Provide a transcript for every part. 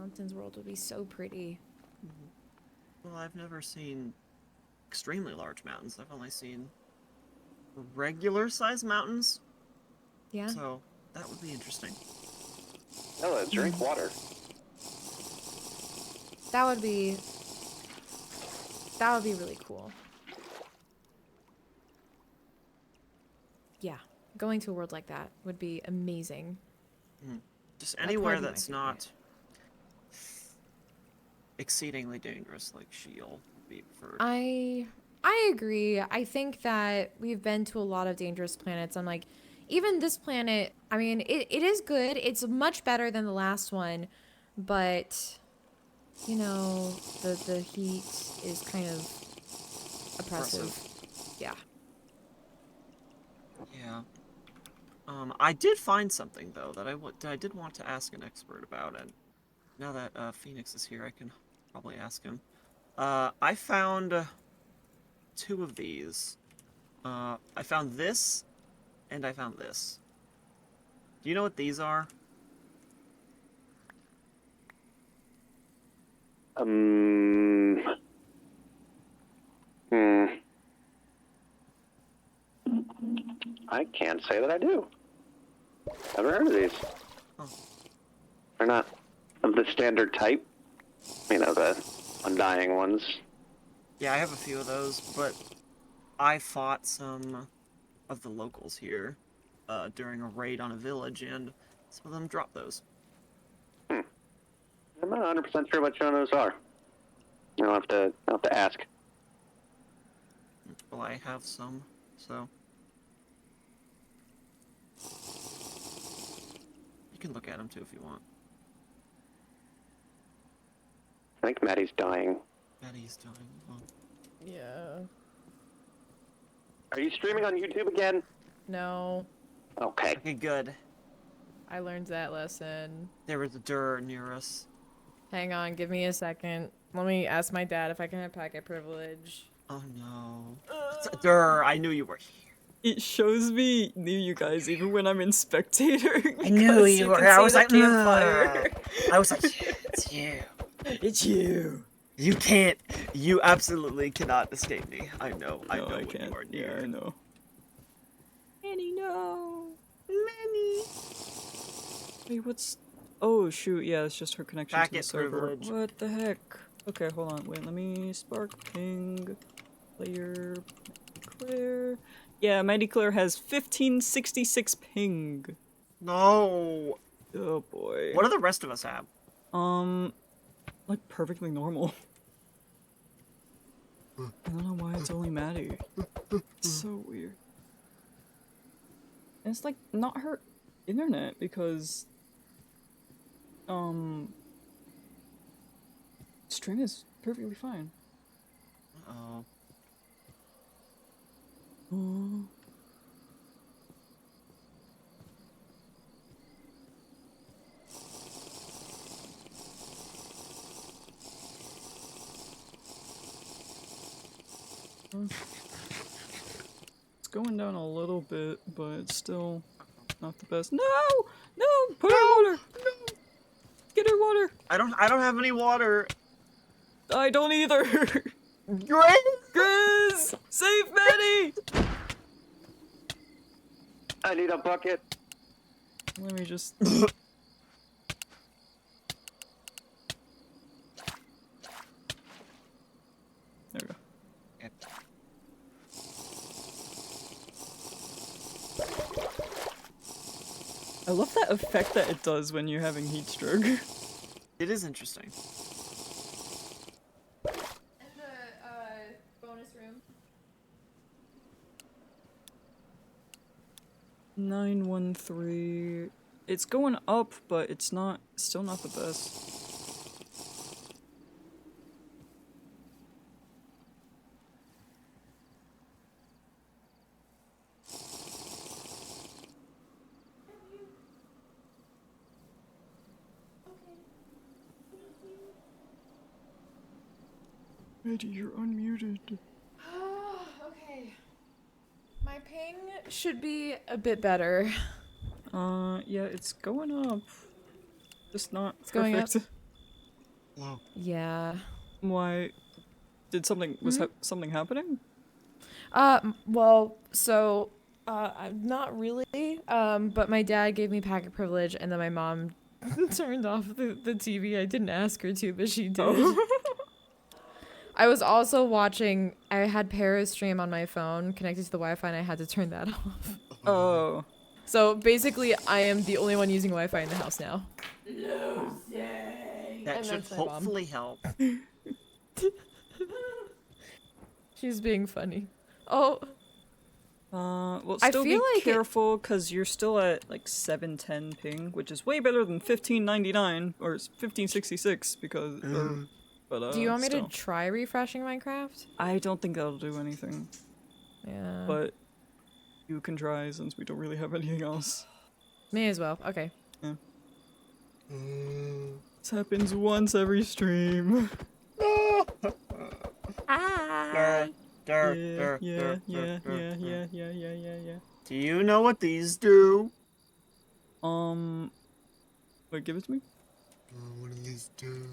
Mountains world would be so pretty. Well, I've never seen extremely large mountains. I've only seen regular-sized mountains. Yeah. So that would be interesting. Ella, drink water. That would be really cool. Yeah, going to a world like that would be amazing. Just That'd anywhere probably be my that's favorite. not exceedingly dangerous, like Shield, would be preferred. I agree. I think that we've been to a lot of dangerous planets. I'm like, even this planet, I mean, it is good. It's much better than the last one, but you know, the heat is kind of oppressive. Yeah. Yeah. I did find something though that I did want to ask an expert about, and now that Phoenix is here, I can probably ask him. I found two of these. I found this, and I found this. Do you know what these are? Hmm. I can't say that I do. Never heard of these. Oh. They're not of the standard type. You know, the undying ones. Yeah, I have a few of those, but I fought some of the locals here during a raid on a village, and some of them dropped those. I'm not 100% sure what one of those are. I'll have to ask. Well, I have some, so you can look at them too if you want. I think Maddie's dying. Betty's dying. Oh. Yeah. Are you streaming on YouTube again? No, Okay. Okay, good. I learned that lesson. There was a Dur near us. Hang on, give me a second. Let me ask my dad if I can have packet privilege. Oh no. Dur, I knew you were here. It shows me near you guys even when I'm in spectator. I knew you were here. I was like, campfire. I was like, it's you. It's you. You can't. You absolutely cannot escape me. I know. I know I when can't. you are near. Yeah, I know. Manny, no. Manny. Wait, what's... Oh, shoot. Yeah, it's just her connection to the Packet server. privilege. What the heck? Okay, hold on. Wait, let me spark ping. Player... Claire... Yeah, Mighty Claire has 1566 ping. No. Oh, boy. What do the rest of us have? Like, perfectly normal. I don't know why it's only Maddie. It's so weird. And it's like not her internet because stream is perfectly fine. Uh-oh. Oh. It's going down a little bit, but it's still not the best. No! No! Put her water! No! Get her water! I don't have any water. I don't either! Grizz! Grizz! Save Maddie! I need a bucket. Let me just... There we go. I love that effect that it does when you're having heat stroke. It is interesting. In the bonus room. 913. It's going up, but it's not, still not the best. Maddie, you're unmuted. Okay. My ping should be a bit better. Yeah, it's going up. Just not It's going up? perfect. Hello. Yeah. Why? Did something something happening? Well, so, not really, but my dad gave me packet privilege, and then my mom turned off the TV. I didn't ask her to, but she did. Oh. I was also watching, I had Paris stream on my phone connected to the Wi-Fi, and I had to turn that off. Oh. So basically, I am the only one using Wi-Fi in the house now. That And should that's my mom. hopefully help. She's being funny. Oh, Well, I still be feel like careful because you're still at like 710 ping, which is way better than 1599 or 1566 because. But do you want me still. to try refreshing Minecraft? I don't think that'll do anything, Yeah. but you can try since we don't really have anything else. May as well. Okay. Yeah. This happens once every stream. Hi. Yeah. Do you know what these do? Wait, give it to me. What do these do?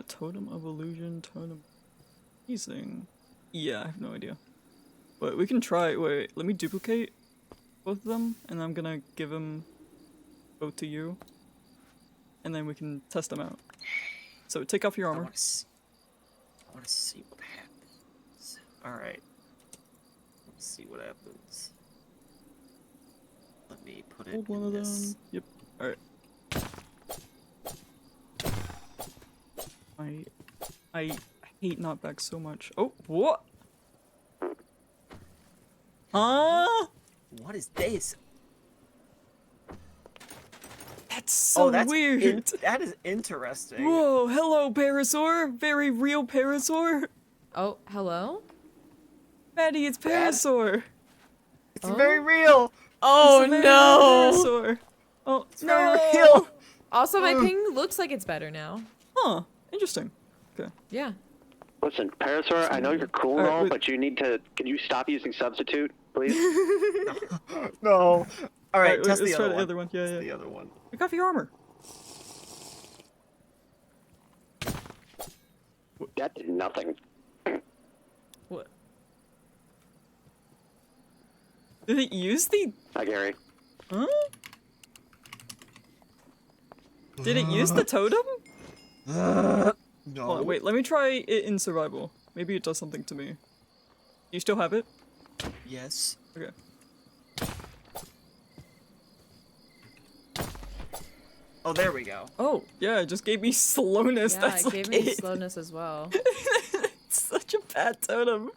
Totem of illusion, totem. Amazing. Yeah, I have no idea. But we can try. Wait, let me duplicate both of them, and I'm gonna give them both to you, and then we can test them out. So take off your I armor. want to see what happens. All right. Let's see what happens. Let me put it Hold one in of this. them. Yep. All right. I hate knockback so much. Oh, what? Huh? What is this? That's so that's weird. that is interesting. Whoa, hello, Parasaur. Very real Parasaur. Oh, hello? Maddie, it's Parasaur. It's very real. Oh, It's a very no. real Parasaur. Oh, It's no. very real. Also, my ping looks like it's better now. Huh, interesting. Okay. Yeah. Listen, Parasaur, I know you're cool and Alright, all, wait. but you need to. Can you stop using substitute, please? No. All right, wait, test let's the try other the one. other one. Yeah, Test yeah. the other one. Take off your armor. That did nothing. What? Did it use the... Hi, Gary. Huh? Did it use the totem? No. Hold on, wait, let me try it in survival. Maybe it does something to me. You still have it? Yes. Okay. Oh, there we go. Oh, yeah, it just gave me slowness. Yeah, That's it like gave me slowness as well. It's such a bad totem.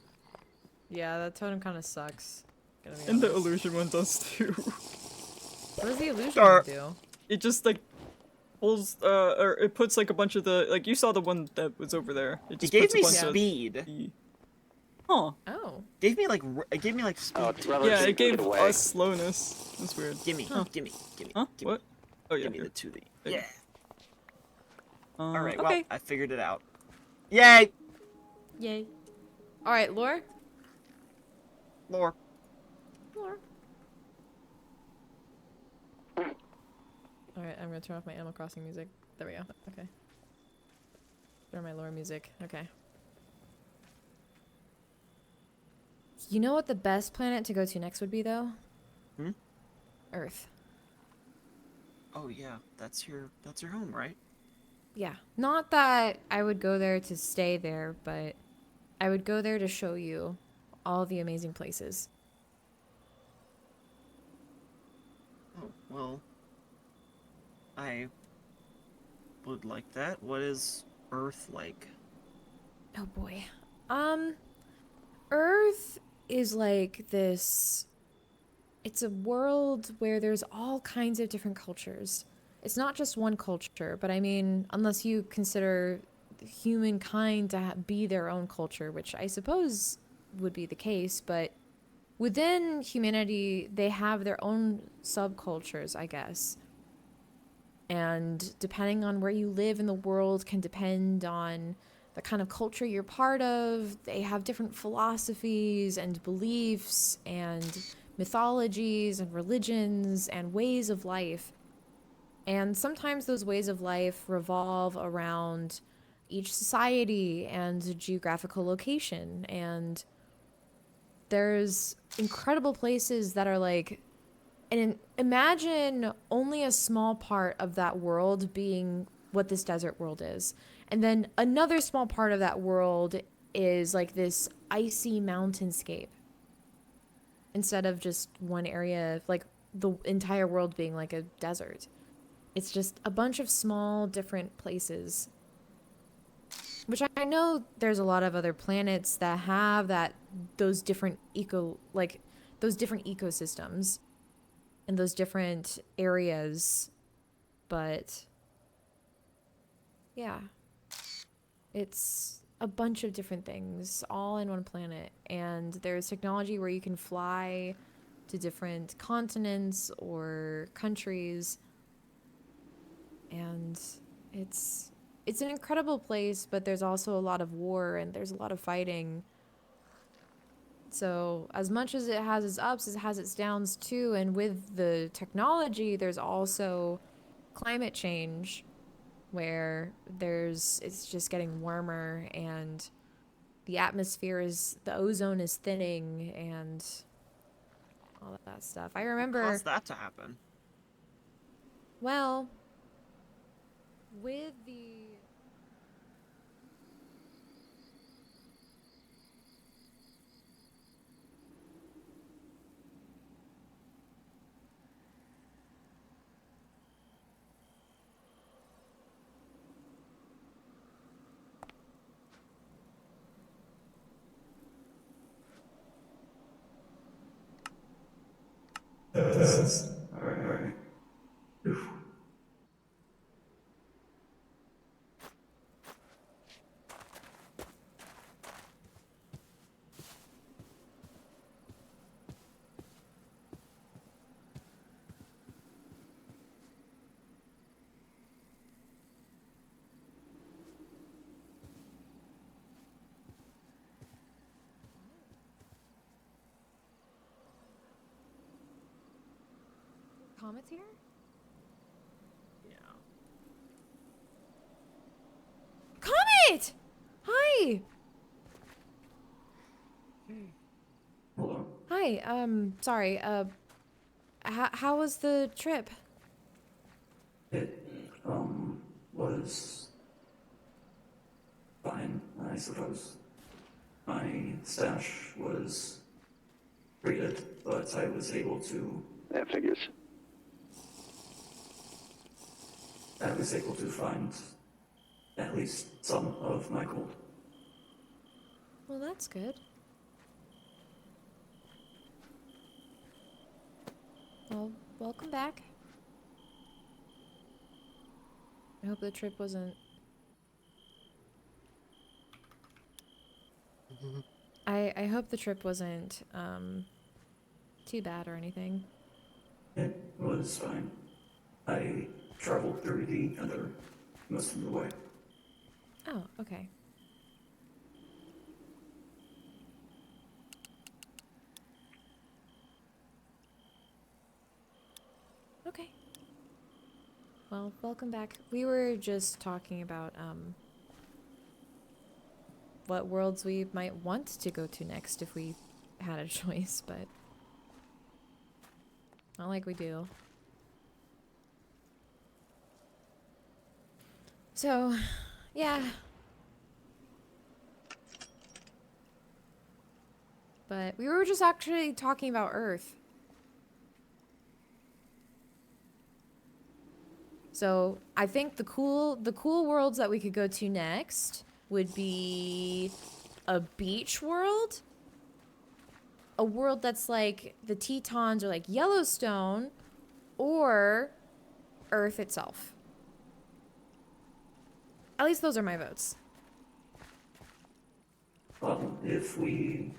Yeah, that totem kind of sucks. Gonna be And the honest. illusion one does too. What does the illusion Sure. do? It just like pulls, or it puts like a bunch of the, like you saw the one that was over there. It It just gave puts me a bunch speed. of the... Huh. Oh. It gave me like speed. Oh, it's too. relative Yeah, to it gave the way. us slowness. That's weird. Gimme, Huh. gimme. Huh? Gimme. What? Oh yeah. Give me Here. the 2D. There you Yeah. All All right. Okay. Well, I figured it out. Yay! Yay. Alright, Lore? Lore. Lore. Alright, I'm gonna turn off my Animal Crossing music. There we go. Okay. Turn my lore music. Okay. You know what the best planet to go to next would be, though? Hmm? Earth. Oh yeah, that's your home, right? Yeah. Not that I would go there to stay there, but I would go there to show you all the amazing places. Oh well. I would like that. What is Earth like? Oh boy. Earth is like this. It's a world where there's all kinds of different cultures. It's not just one culture, but I mean, unless you consider humankind to be their own culture, which I suppose would be the case, but within humanity, they have their own subcultures, I guess. And depending on where you live in the world can depend on the kind of culture you're part of. They have different philosophies and beliefs and mythologies and religions and ways of life. And sometimes those ways of life revolve around each society and geographical location. And there's incredible places that are like, and imagine only a small part of that world being what this desert world is. And then another small part of that world is like this icy mountainscape instead of just one area, like the entire world being like a desert. It's just a bunch of small different places. Which I know there's a lot of other planets that have those different ecosystems and those different areas, but yeah, it's a bunch of different things all in one planet, and there's technology where you can fly to different continents or countries, and it's an incredible place, but there's also a lot of war and there's a lot of fighting. So as much as it has its ups, it has its downs too. And with the technology, there's also climate change where it's just getting warmer and the ozone is thinning and all that stuff. I remember. How's that to happen? Well, with the That's alright. Oof. Comet's here? Yeah. Comet! Hi! Hello. Hi, sorry, how was the trip? It, was fine, I suppose. My stash was raided, but I was able to That figures. find at least some of my gold. Well, that's good. Well, welcome back. I hope the trip wasn't... I hope the trip wasn't, too bad or anything. It was fine. I traveled through the Nether most of the way. Oh, okay. Okay. Well, welcome back. We were just talking about, what worlds we might want to go to next if we had a choice, but not like we do. So, yeah. But we were just actually talking about Earth. So, I think the cool worlds that we could go to next would be a beach world, a world that's like the Tetons or like Yellowstone, or Earth itself. At least those are my votes. Well, if we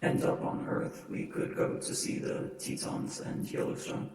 end up on Earth, we could go to see the Tetons and Yellowstone.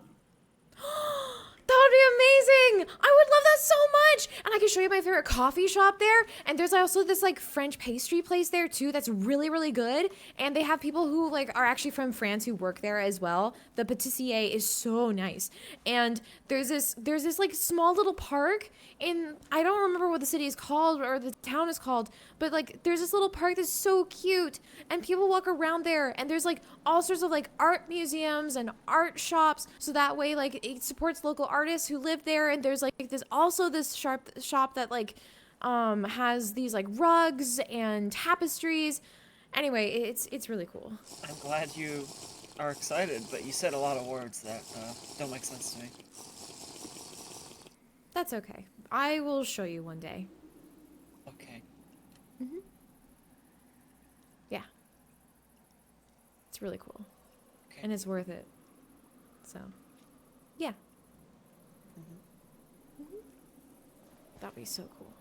That would be amazing! I would love that so much. And I can show you my favorite coffee shop there. And there's also this like French pastry place there too that's really, really good. And they have people who like are actually from France who work there as well. The patissier is so nice. And there's this like small little park in, I don't remember what the city is called or the town is called, but like there's this little park that's so cute and people walk around there and there's like all sorts of like art museums and art shops, so that way like it supports local artists who live there. And there's like this also this shop that like has these like rugs and tapestries. Anyway, it's really cool. I'm glad you are excited, but you said a lot of words that don't make sense to me. That's okay. I will show you one day. Okay. Yeah. It's really cool. Okay. And it's worth it. So, yeah. That'd be so cool.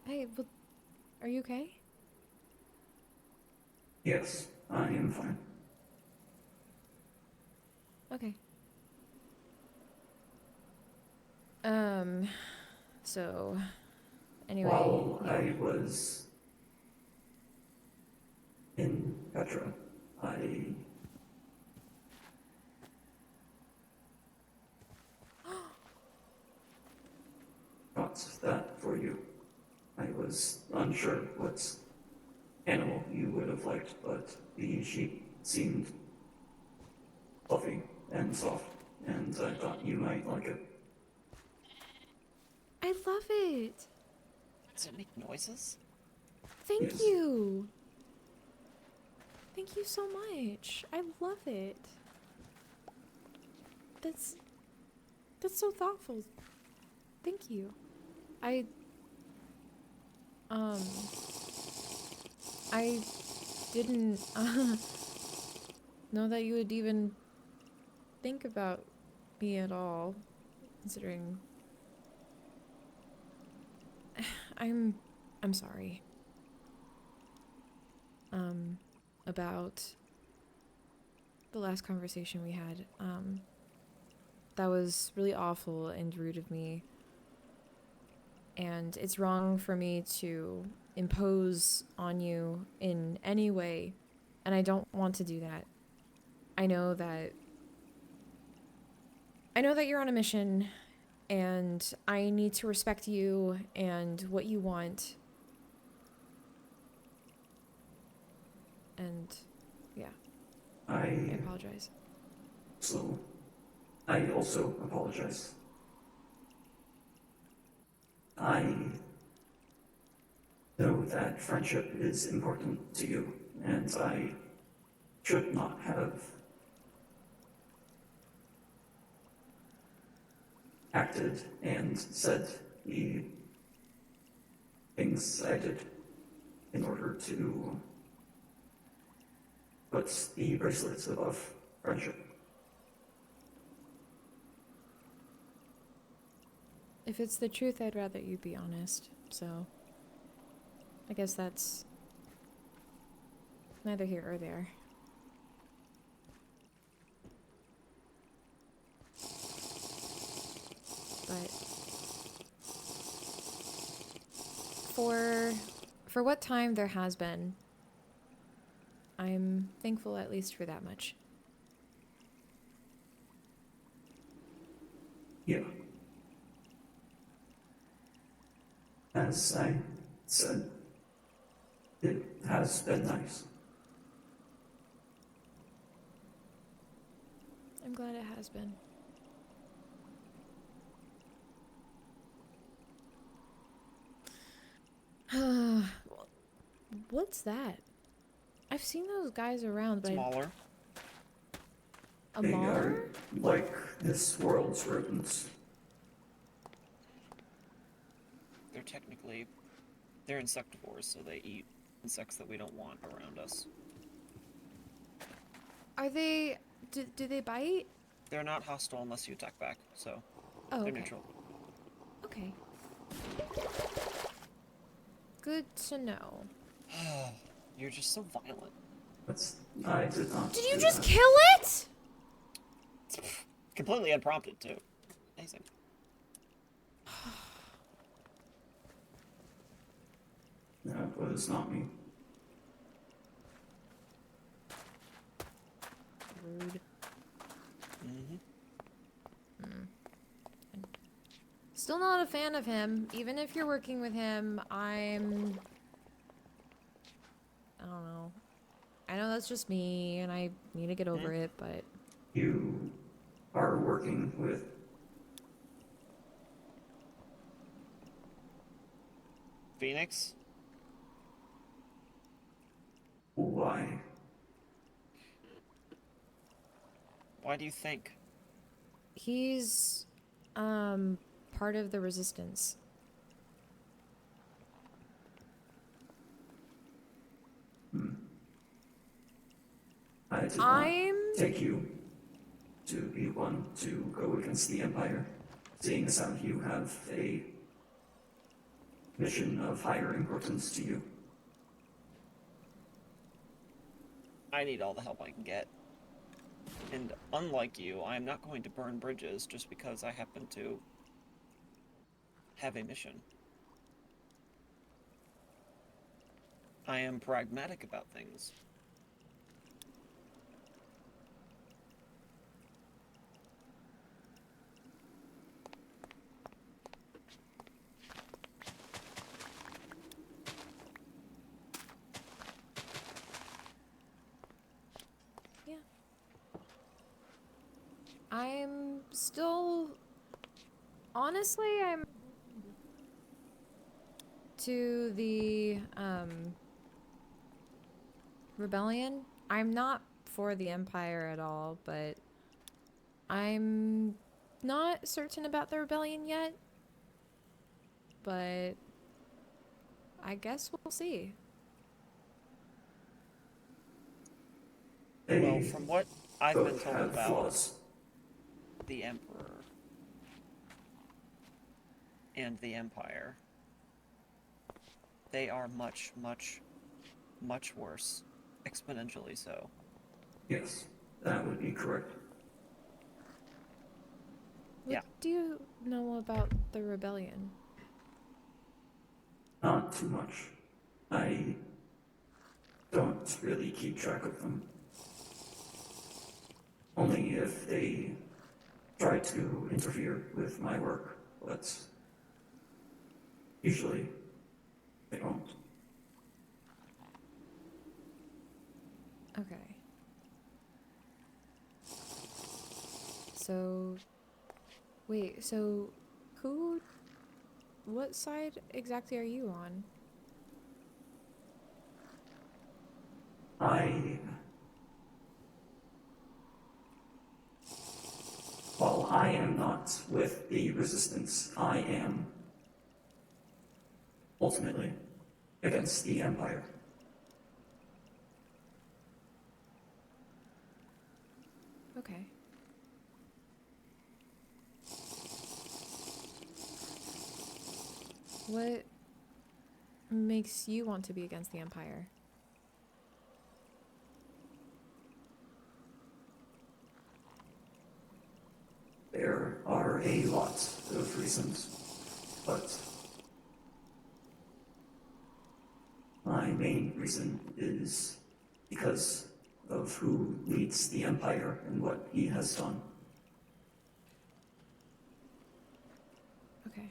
Hey, but are you okay? Yes, I am fine. Okay. So, anyway. While I was in Petra, I got that for you. I was unsure what animal you would have liked, but the sheep seemed fluffy and soft, and I thought you might like it. I love it. Does it make noises? Thank Yes. you. Thank you so much. I love it. That's so thoughtful. Thank you. I didn't know that you would even think about me at all, considering I'm sorry. About the last conversation we had. That was really awful and rude of me. And it's wrong for me to impose on you in any way. And I don't want to do that. I know that you're on a mission, and I need to respect you and what you want. And yeah, I apologize. So, I also apologize. I know that friendship is important to you, and I should not have acted and said the things I did in order to put the bracelets above friendship. If it's the truth, I'd rather you be honest. So, I guess that's neither here or there. But for what time there has been, I'm thankful at least for that much. Yeah. As I said, it has been nice. I'm glad it has been. What's that? I've seen those guys around, but Smaller. a They mauler? are like this world's rodents. They're technically, they're insectivores, so they eat insects that we don't want around us. Are they? Do they bite? They're not hostile unless you attack back, so Oh, they're okay. neutral. Okay. Good to know. You're just so violent. I did not. Did you do just that. kill it? Completely unprompted, too. Amazing. That was not me. Rude. Mm-hmm. Still not a fan of him. Even if you're working with him, I don't know. I know that's just me, and I need to get over it, but... You are working with Phoenix? why? Why do you think? He's, part of the resistance. I did not I'm... take you to be one to go against the Empire, seeing as how you have a mission of higher importance to you. I need all the help I can get. And unlike you, I am not going to burn bridges just because I happen to have a mission. I am pragmatic about things. Yeah. I'm still... Honestly, I'm... to the, rebellion. I'm not for the Empire at all, but I'm not certain about the rebellion yet. But I guess we'll see. They Well, from what I've been both told have about flaws. the Emperor and the Empire, they are much, much, much worse. Exponentially so. Yes, that would be correct. What Yeah. do you know about the rebellion? Not too much. I don't really keep track of them. Only if they try to interfere with my work, but usually they don't. Okay. So... Wait, so... Who... What side exactly are you on? While I am not with the Resistance, I am ultimately against the Empire. Okay. What makes you want to be against the Empire? There are a lot of reasons, but my main reason is because of who leads the Empire and what he has done. Okay.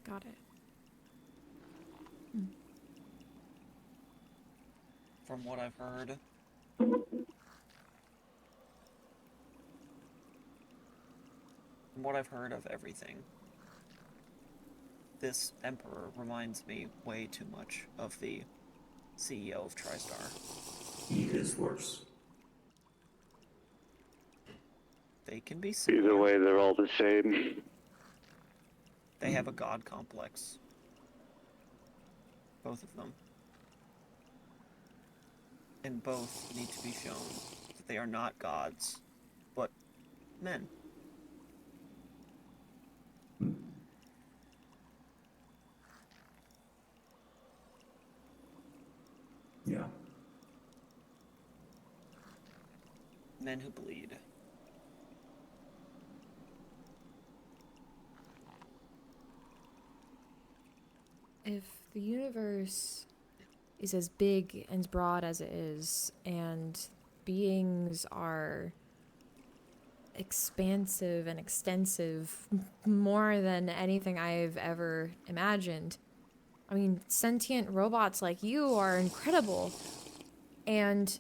Got it. From what I've heard, of everything, this Emperor reminds me way too much of the CEO of TriStar. He is worse. They can be similar. Either way, they're all the same. They have a god complex. Both of them. And both need to be shown that they are not gods, but men. Yeah, Men who bleed. If the universe is as big and broad as it is, and beings are expansive and extensive more than anything I've ever imagined, I mean, sentient robots like you are incredible. And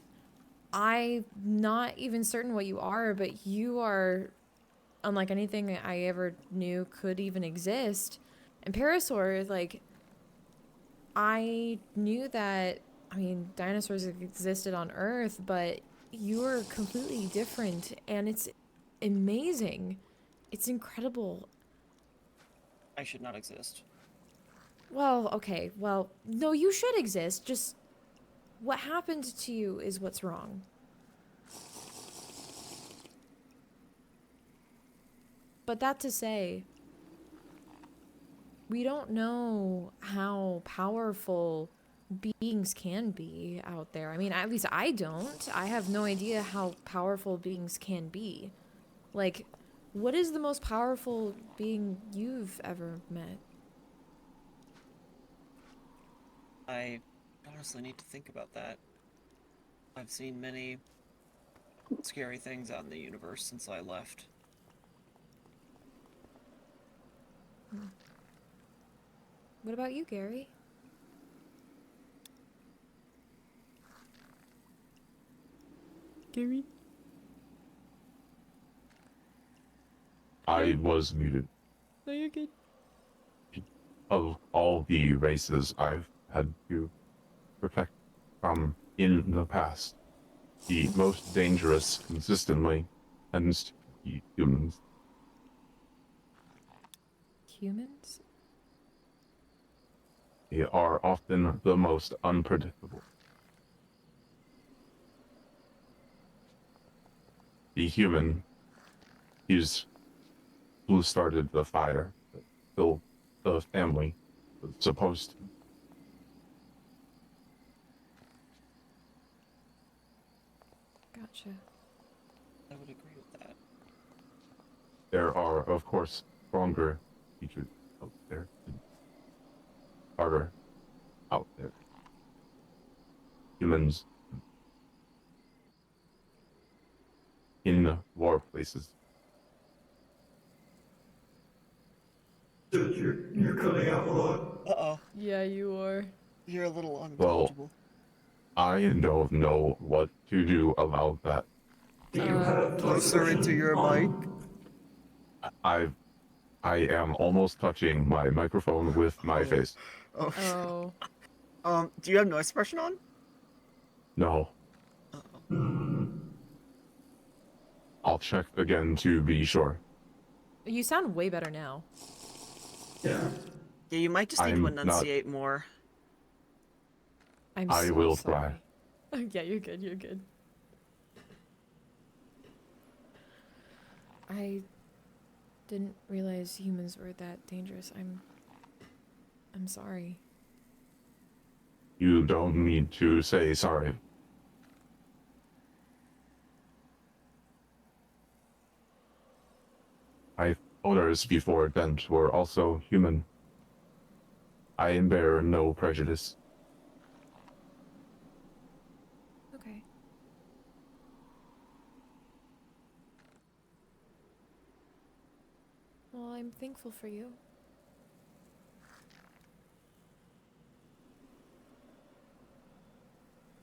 I'm not even certain what you are, but you are unlike anything I ever knew could even exist. And Parasaur, like, I knew that, I mean, dinosaurs existed on Earth, but you're completely different, and it's amazing. It's incredible. I should not exist. Well, okay, well, no, you should exist. Just what happened to you is what's wrong. But that to say, we don't know how powerful beings can be out there. I mean, at least I don't. I have no idea how powerful beings can be. Like, what is the most powerful being you've ever met? I honestly need to think about that. I've seen many scary things out in the universe since I left. What about you, Gary? Gary? I was muted. No, you're good. Of all the races I've had to protect from in the past, the most dangerous consistently tends to be humans. Humans? They are often the most unpredictable. The human is who started the fire that killed the family was supposed to. Gotcha. I would agree with that. There are, of course, stronger creatures out there, and harder out there. Humans in war places. Dude, you're cutting out a lot. Uh-oh. Yeah, you are. You're a little Well, unintelligible. I don't know what to do about that. Do you have Closer into your mic. I I am almost touching my microphone with my Oh. face. Oh. Oh. Do you have noise suppression on? No, Uh-oh. I'll check again to be sure. You sound way better now. Yeah. Yeah, you might just need to I'm not- enunciate more. I'm I so will sorry. try. Yeah, you're good, you're good. I didn't realize humans were that dangerous. I'm sorry. You don't need to say sorry. My owners before Dent were also human. I bear no prejudice. Okay. Well, I'm thankful for you.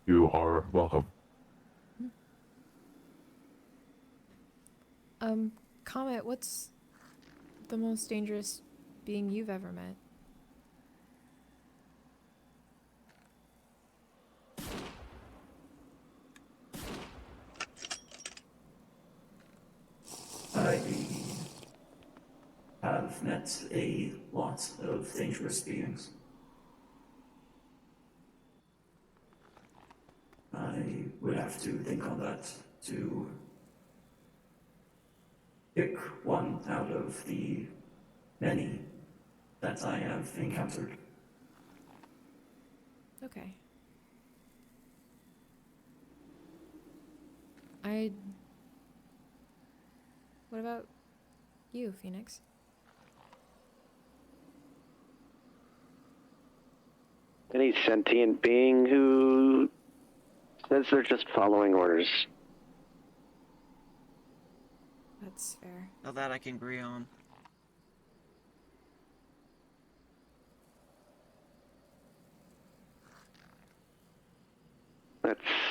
You are welcome. Comet, what's the most dangerous being you've ever met? I have met a lot of dangerous beings. I would have to think on that to pick one out of the many that I have encountered. Okay. I What about you, Phoenix? Any sentient being who says they're just following orders. That's fair. Now that I can agree on.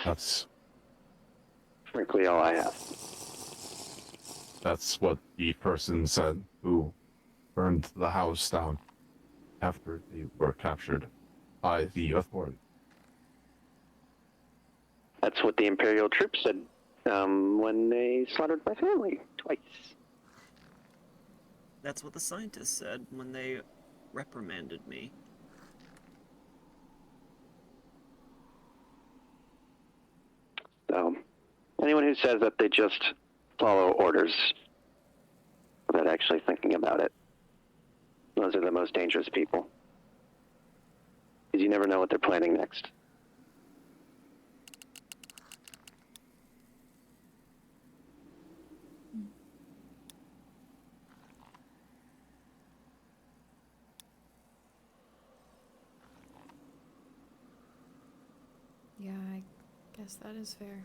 That's Frankly all I have. that's what the person said who burned the house down after they were captured by the authority. That's what the Imperial troops said when they slaughtered my family twice. That's what the scientists said when they reprimanded me. So, anyone who says that they just follow orders without actually thinking about it, those are the most dangerous people. Because you never know what they're planning next. Yeah, I guess that is fair.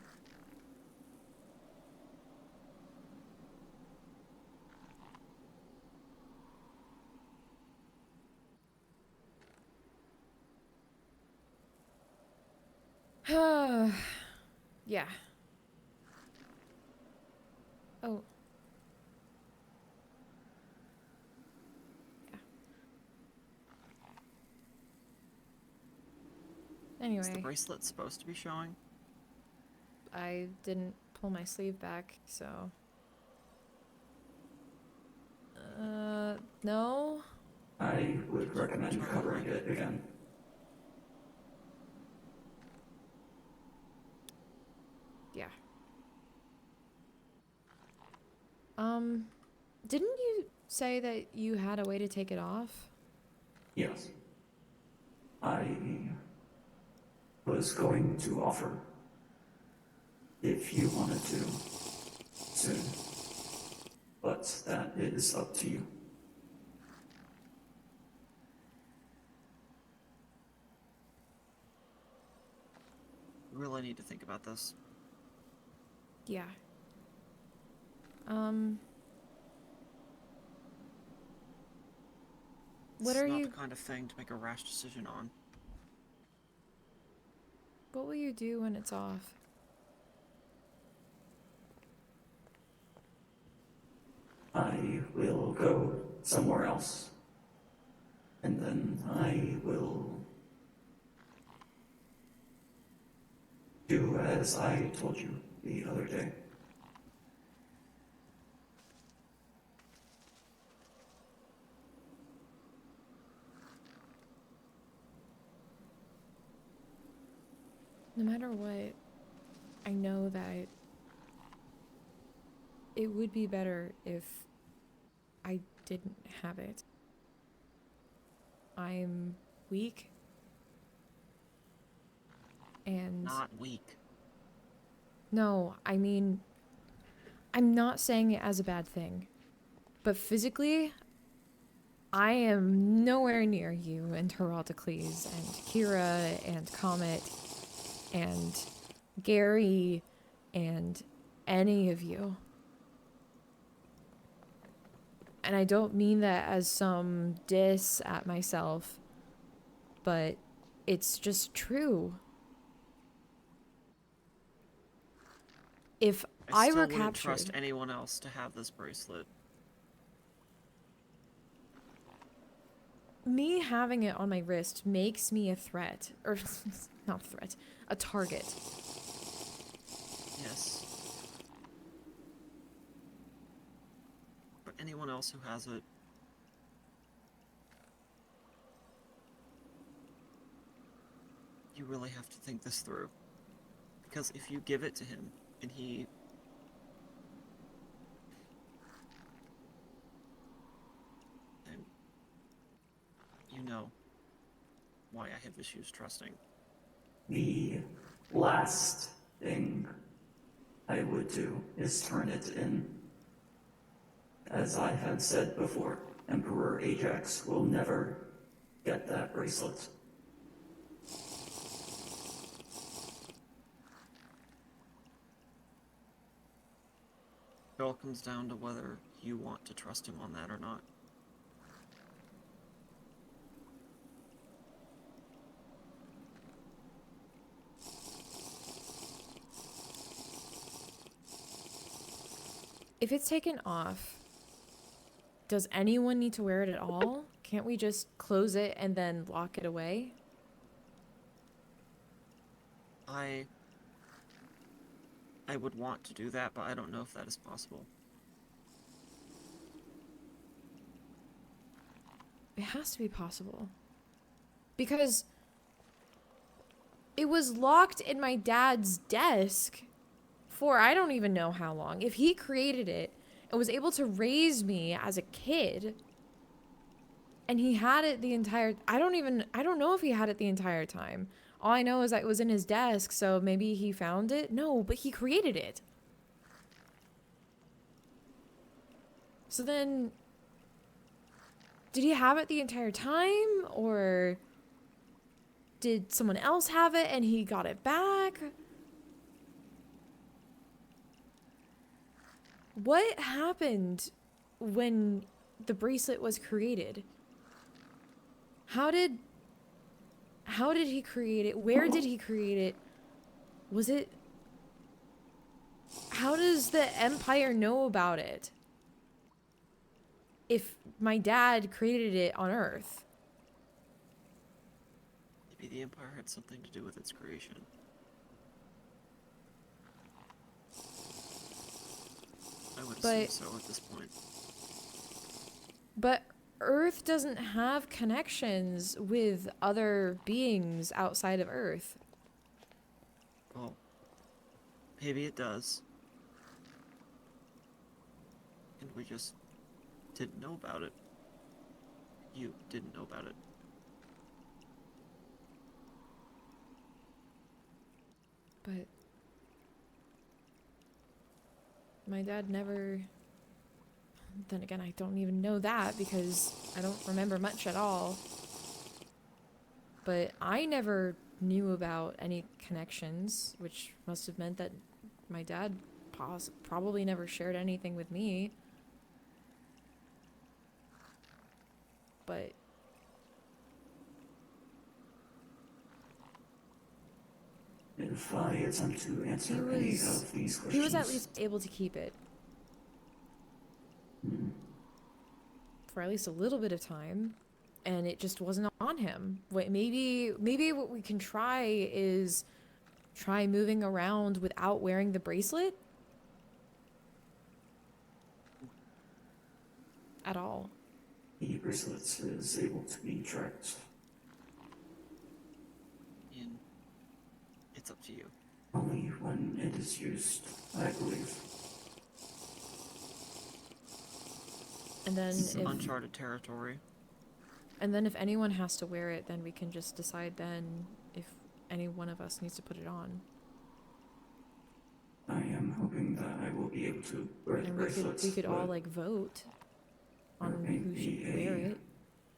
Yeah. Oh. Yeah. Is the Anyway, bracelet supposed to be showing? I didn't pull my sleeve back, so... no? I would recommend covering it again. Yeah. Didn't you say that you had a way to take it off? Yes. I was going to offer, if you wanted to, soon. But that is up to you. We really need to think about this. Yeah. What It's are not you... the kind of thing to make a rash decision on. What will you do when it's off? I will go somewhere else. And then I will do as I told you the other day. No matter what, I know that it would be better if I didn't have it. I'm weak. And Not weak. no, I mean, I'm not saying it as a bad thing. But physically, I am nowhere near you and Heraldocles and Kira and Comet and Gary and any of you. And I don't mean that as some diss at myself, but it's just true. If I I still were wouldn't trust captured, anyone else to have this bracelet. me having it on my wrist makes me a threat. Or, not a threat, a target. Yes. But anyone else who has it... You really have to think this through. Because if you give it to him, and he... then... you know why I have issues trusting. The last thing I would do is turn it in. as I had said before, Emperor Ajax will never get that bracelet. It all comes down to whether you want to trust him on that or not. If it's taken off, does anyone need to wear it at all? Can't we just close it and then lock it away? I would want to do that, but I don't know if that is possible. It has to be possible. Because it was locked in my dad's desk for I don't even know how long. If he created it and was able to raise me as a kid, and he had it the entire... I don't know if he had it the entire time. All I know is that it was in his desk, so maybe he found it. No, but he created it. So then, did he have it the entire time? Or did someone else have it and he got it back? What happened when the bracelet was created? How did he create it? Where did he create it? Was it... How does the Empire know about it? If my dad created it on Earth. Maybe the Empire had something to do with its creation. I would assume so at this point. But Earth doesn't have connections with other beings outside of Earth. Well, maybe it does. And we just didn't know about it. You didn't know about it. But my dad never... Then again, I don't even know that because I don't remember much at all. But I never knew about any connections, which must have meant that my dad probably never shared anything with me. But If I attempt to answer any of these questions... he was at least able to keep it. For at least a little bit of time, and it just wasn't on him. Wait, maybe what we can try is try moving around without wearing the bracelet at all. The bracelet is able to be tracked. And it's up to you. Only when it is used, I believe. And then It's if uncharted territory. if anyone has to wear it, then we can just decide then if any one of us needs to put it on. I am hoping that I will be able to wear the And bracelets. we could all but like vote on there may who should be wear a it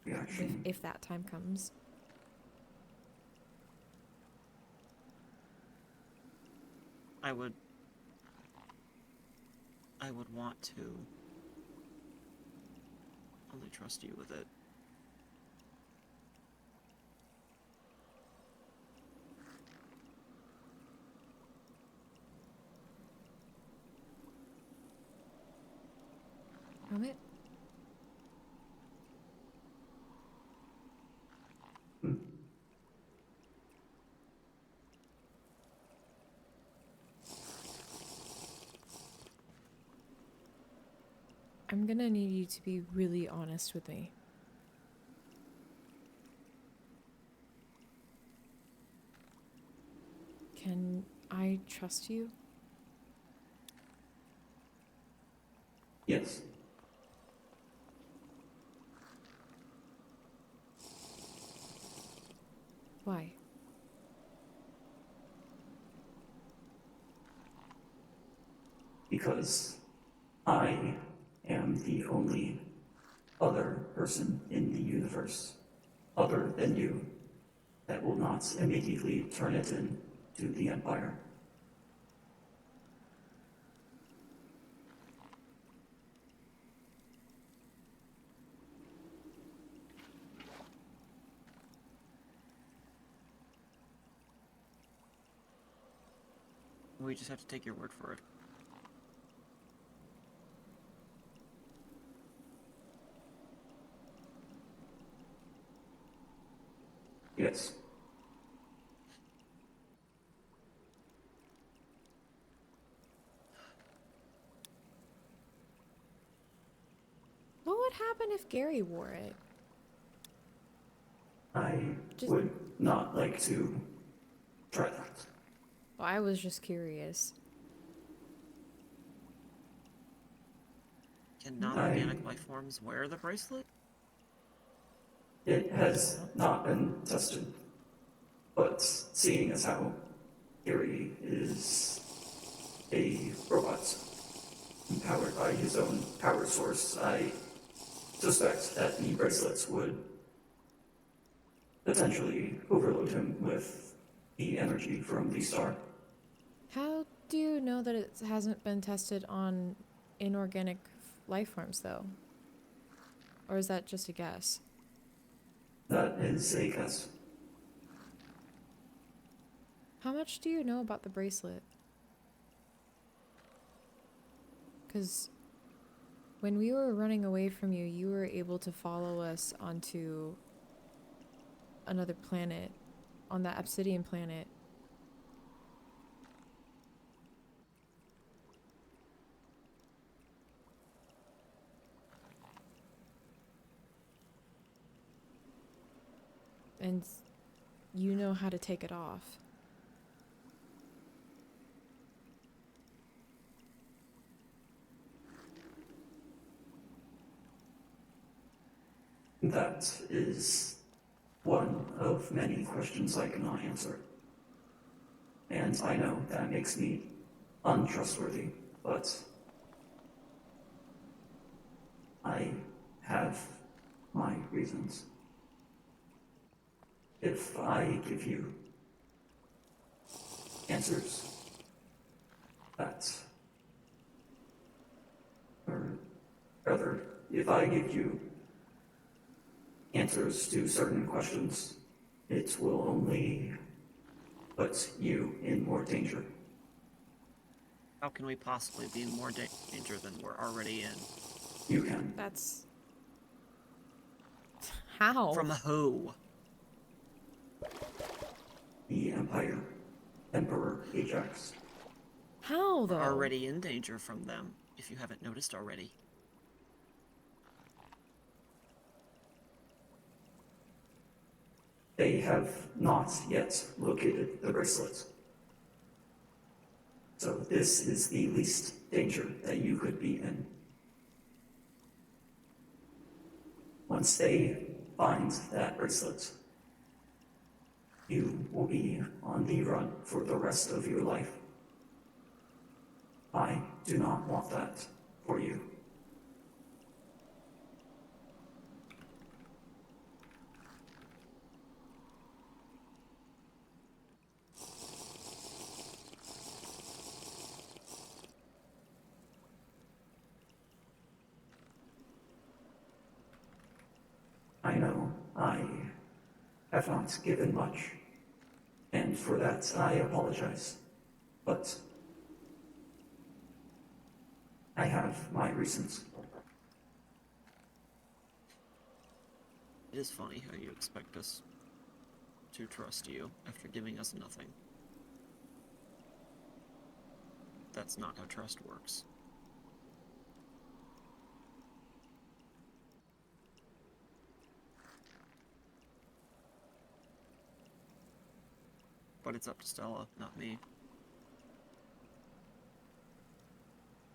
reaction. if that time comes. I would want to only trust you with it. Comet? I'm gonna need you to be really honest with me. Can I trust you? Yes. Why? Because I am am the only other person in the universe, other than you, that will not immediately turn it in to the Empire. We just have to take your word for it. Yes. What would happen if Gary wore it? I Just- would not like to try that. Well, I was just curious. Can non-organic life forms wear the bracelet? It has not been tested, but seeing as how Gary is a robot empowered by his own power source, I suspect that the bracelets would potentially overload him with the energy from the star. How do you know that it hasn't been tested on inorganic life forms, though? Or is that just a guess? That is a guess. How much do you know about the bracelet? Because when we were running away from you, you were able to follow us onto another planet, on that obsidian planet. And you know how to take it off. That is one of many questions I cannot answer. And I know that makes me untrustworthy, but I have my reasons. If I give you answers that, or rather, if I give you answers to certain questions, it will only put you in more danger. How can we possibly be in more danger than we're already in? You can. That's... How? From who? The Empire, Emperor Ajax. How, though? We're already in danger from them, if you haven't noticed already. They have not yet located the bracelet. So this is the least danger that you could be in. Once they find that bracelet, you will be on the run for the rest of your life. I do not want that for you. I know I have not given much, and for that I apologize. But I have my reasons. It is funny how you expect us to trust you after giving us nothing. That's not how trust works. But it's up to Stella, not me.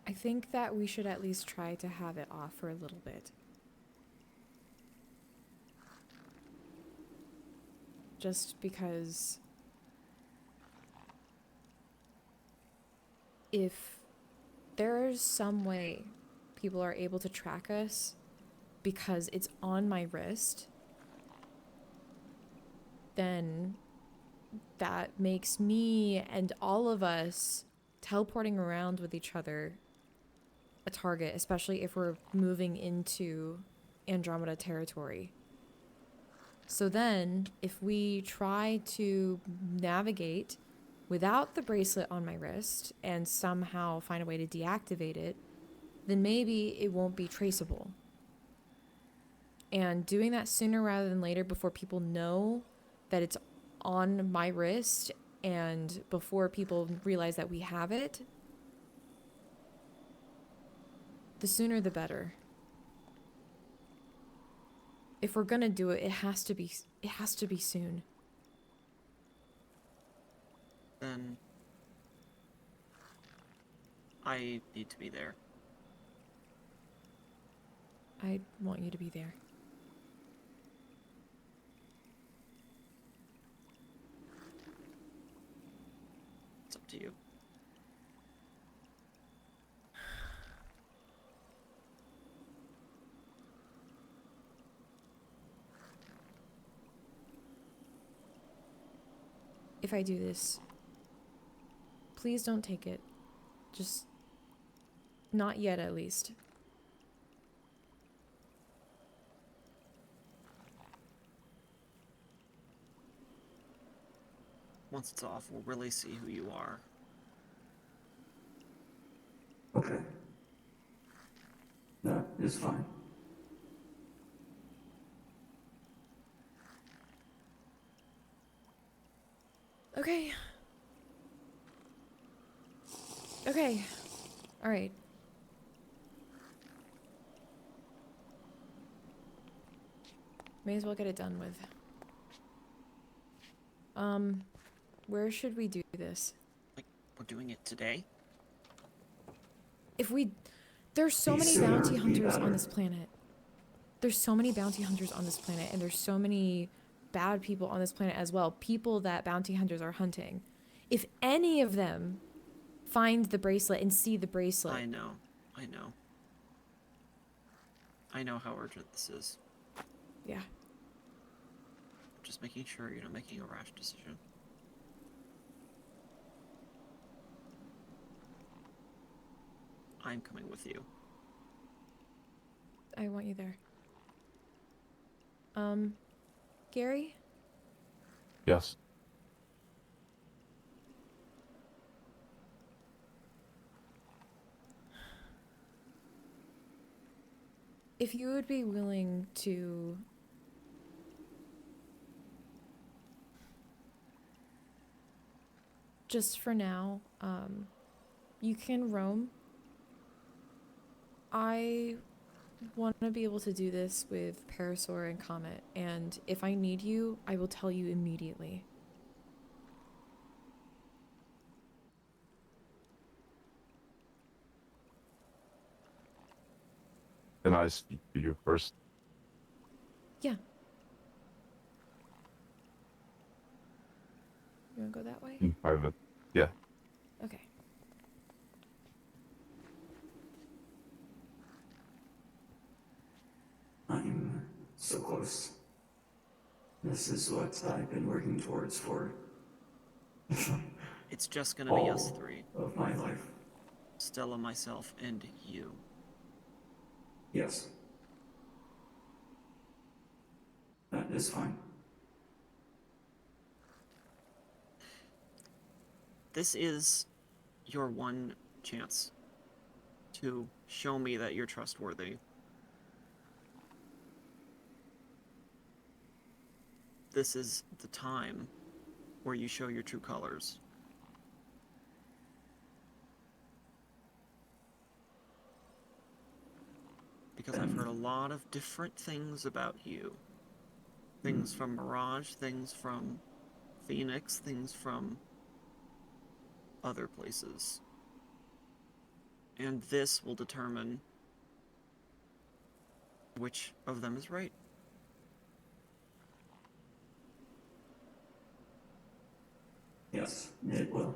I think that we should at least try to have it off for a little bit. Just because if there's some way, people are able to track us because it's on my wrist, then that makes me and all of us teleporting around with each other a target, especially if we're moving into Andromeda territory. So then, if we try to navigate without the bracelet on my wrist and somehow find a way to deactivate it, then maybe it won't be traceable. And doing that sooner rather than later, before people know that it's on my wrist and before people realize that we have it, the sooner the better. If we're gonna do it, it has to be soon. Then I need to be there. I want you to be there. It's up to you. If I do this, please don't take it. Just not yet, at least. Once it's off, we'll really see who you are. Okay. That is fine. Okay. Okay. All right. May as well get it done with. Where should we do this? Like, we're doing it today? There's so The many sooner bounty the hunters better. on this planet. There's so many bounty hunters on this planet, and there's so many bad people on this planet as well. People that bounty hunters are hunting. If any of them find the bracelet and see the bracelet, I know. I know how urgent this is. yeah. Just making sure you're not making a rash decision. I'm coming with you. I want you there. Gary? Yes. If you would be willing to just for now, you can roam. I want to be able to do this with Parasaur and Comet, and if I need you, I will tell you immediately. Can I speak to you first Yeah. You want to go that way? in private? Yeah. Okay. I'm so close. This is what I've been working towards for It's just gonna be us all three. of my life. Stella, myself, and you. Yes. That is fine. This is your one chance to show me that you're trustworthy. This is the time where you show your true colors. Because I've heard a lot of different things about you. Things from Mirage, things from Phoenix, things from other places. And this will determine which of them is right. Yes, it will.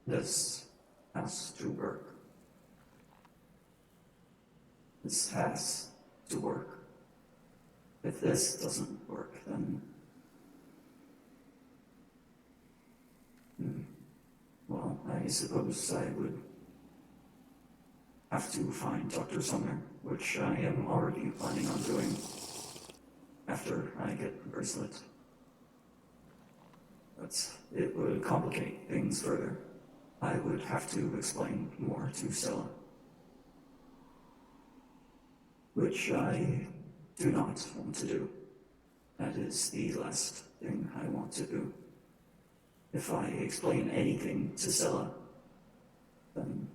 This has to work. This has to work. If this doesn't work, then... well, I suppose I would have to find Dr. Sumner, which I am already planning on doing after I get the bracelet. But it would complicate things further. I would have to explain more to Stella. Which I do not want to do. That is the last thing I want to do. If I explain anything to Stella, then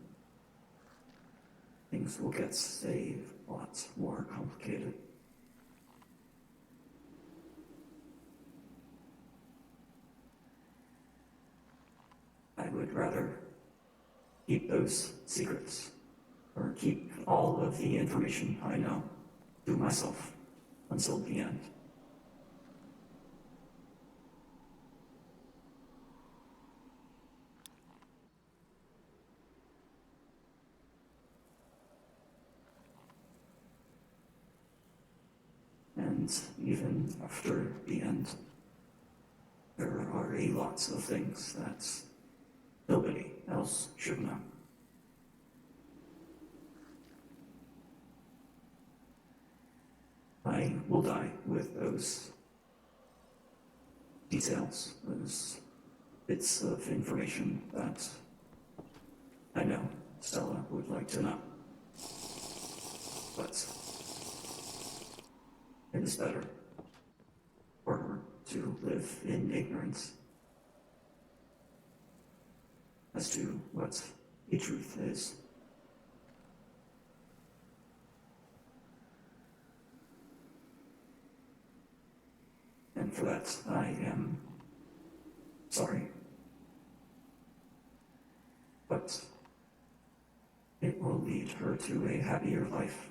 things will get a lot more complicated. I would rather keep those secrets, or keep all of the information I know to myself until the end. And even after the end, there are a lot of things that nobody else should know. I will die with those details, those bits of information that I know Stella would like to know. But it is better for her to live in ignorance as to what the truth is. And for that, I am sorry. But it will lead her to a happier life.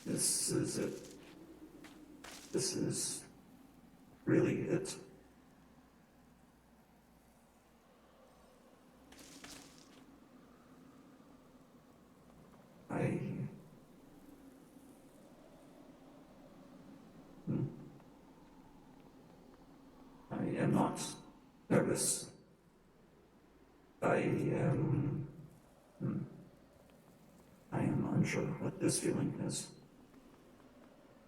This is it. This is really it. I... I am not nervous. I am... I am unsure what this feeling is.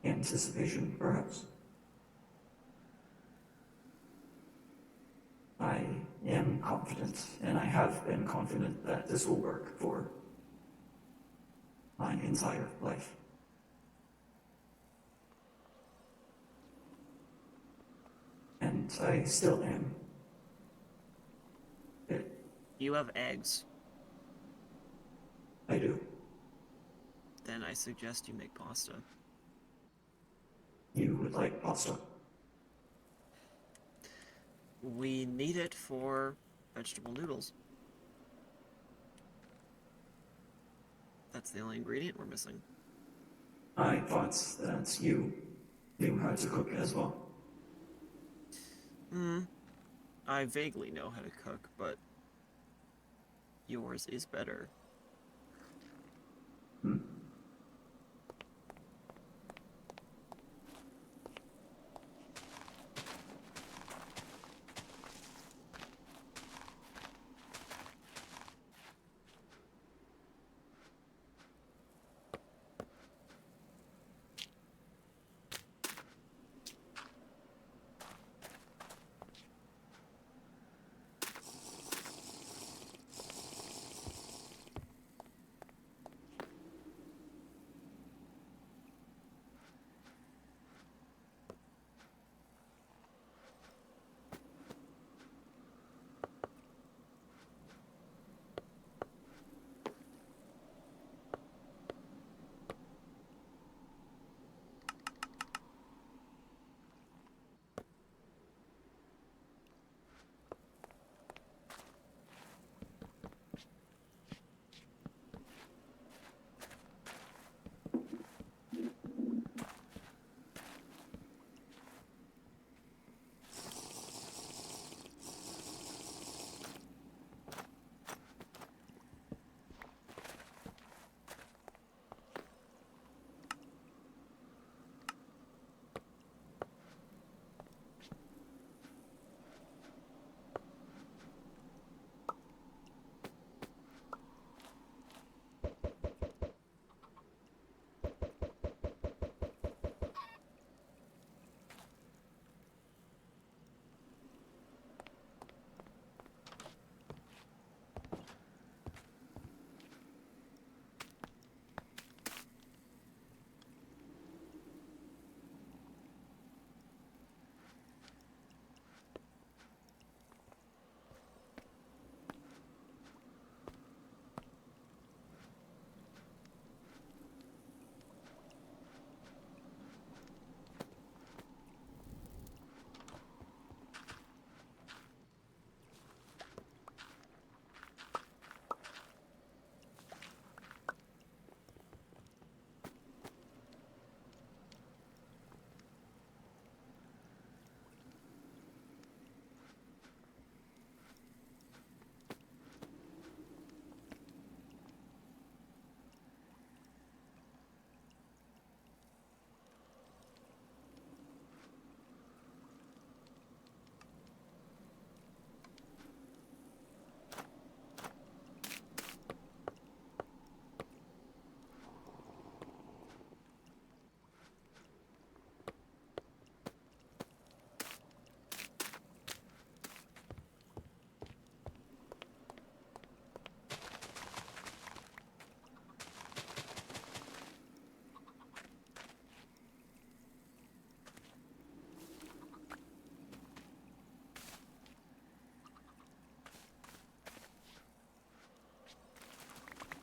Anticipation, perhaps. I am confident, and I have been confident that this will work for my entire life. And I still am. You have eggs. I do. Then I suggest you make pasta. You would like pasta? We need it for vegetable noodles. That's the only ingredient we're missing. I thought that you knew how to cook as well. I vaguely know how to cook, but yours is better.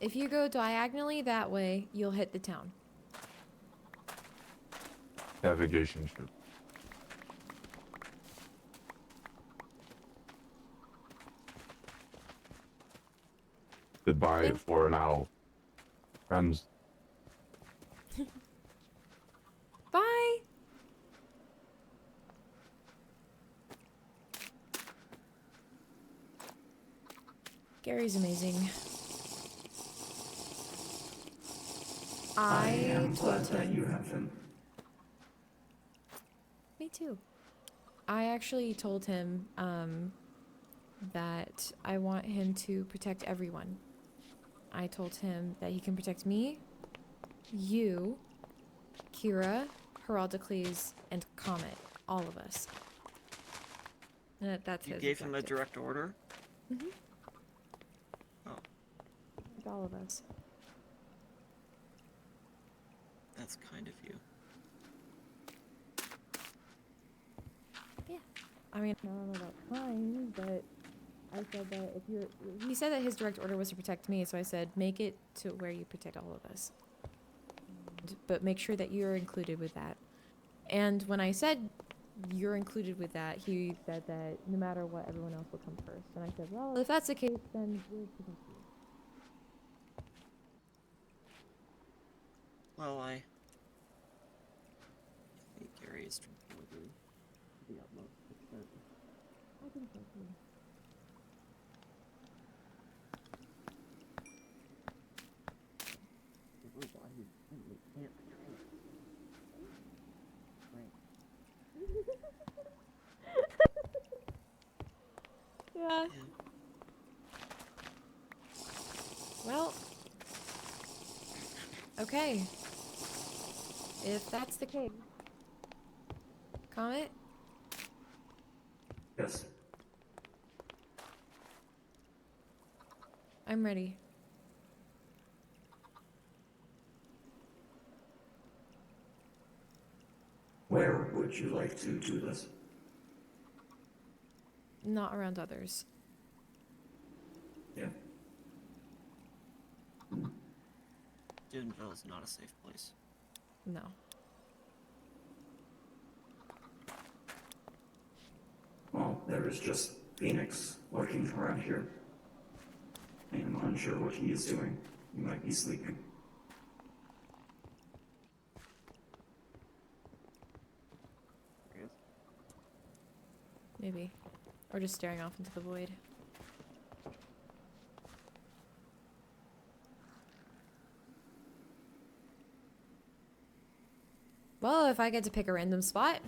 If you go diagonally that way, you'll hit the town. Navigation ship. Goodbye Thank- for now, friends. Bye! Gary's amazing. I am told glad that him. you have him. Me too. I actually told him that I want him to protect everyone. I told him that he can protect me, you, Kira, Heraldocles, and Comet. All of us. And that's You his gave him a objective. direct order? Mm-hmm. Oh, All of us. that's kind of you. Yeah. I mean, I don't know about kind, but I said that if you're... He said that his direct order was to protect me, so I said, make it to where you protect all of us. But make sure that you're included with that. And when I said you're included with that, he said that no matter what, everyone else will come first. And I said, well, if that's the case, then we'll protect you. Well, I think Gary is tranquility to the utmost extent. I think so too. I don't know why he can't control it. Right. Yeah. Yeah. Well. Okay. If that's the case. Comet? Yes. I'm ready. Where would you like to do this? Not around others. Yeah. Duneville is not a safe place. No. Well, there is just Phoenix lurking around here. I am unsure what he is doing. He might be sleeping. There he is. Maybe. Or just staring off into the void. Well, if I get to pick a random spot.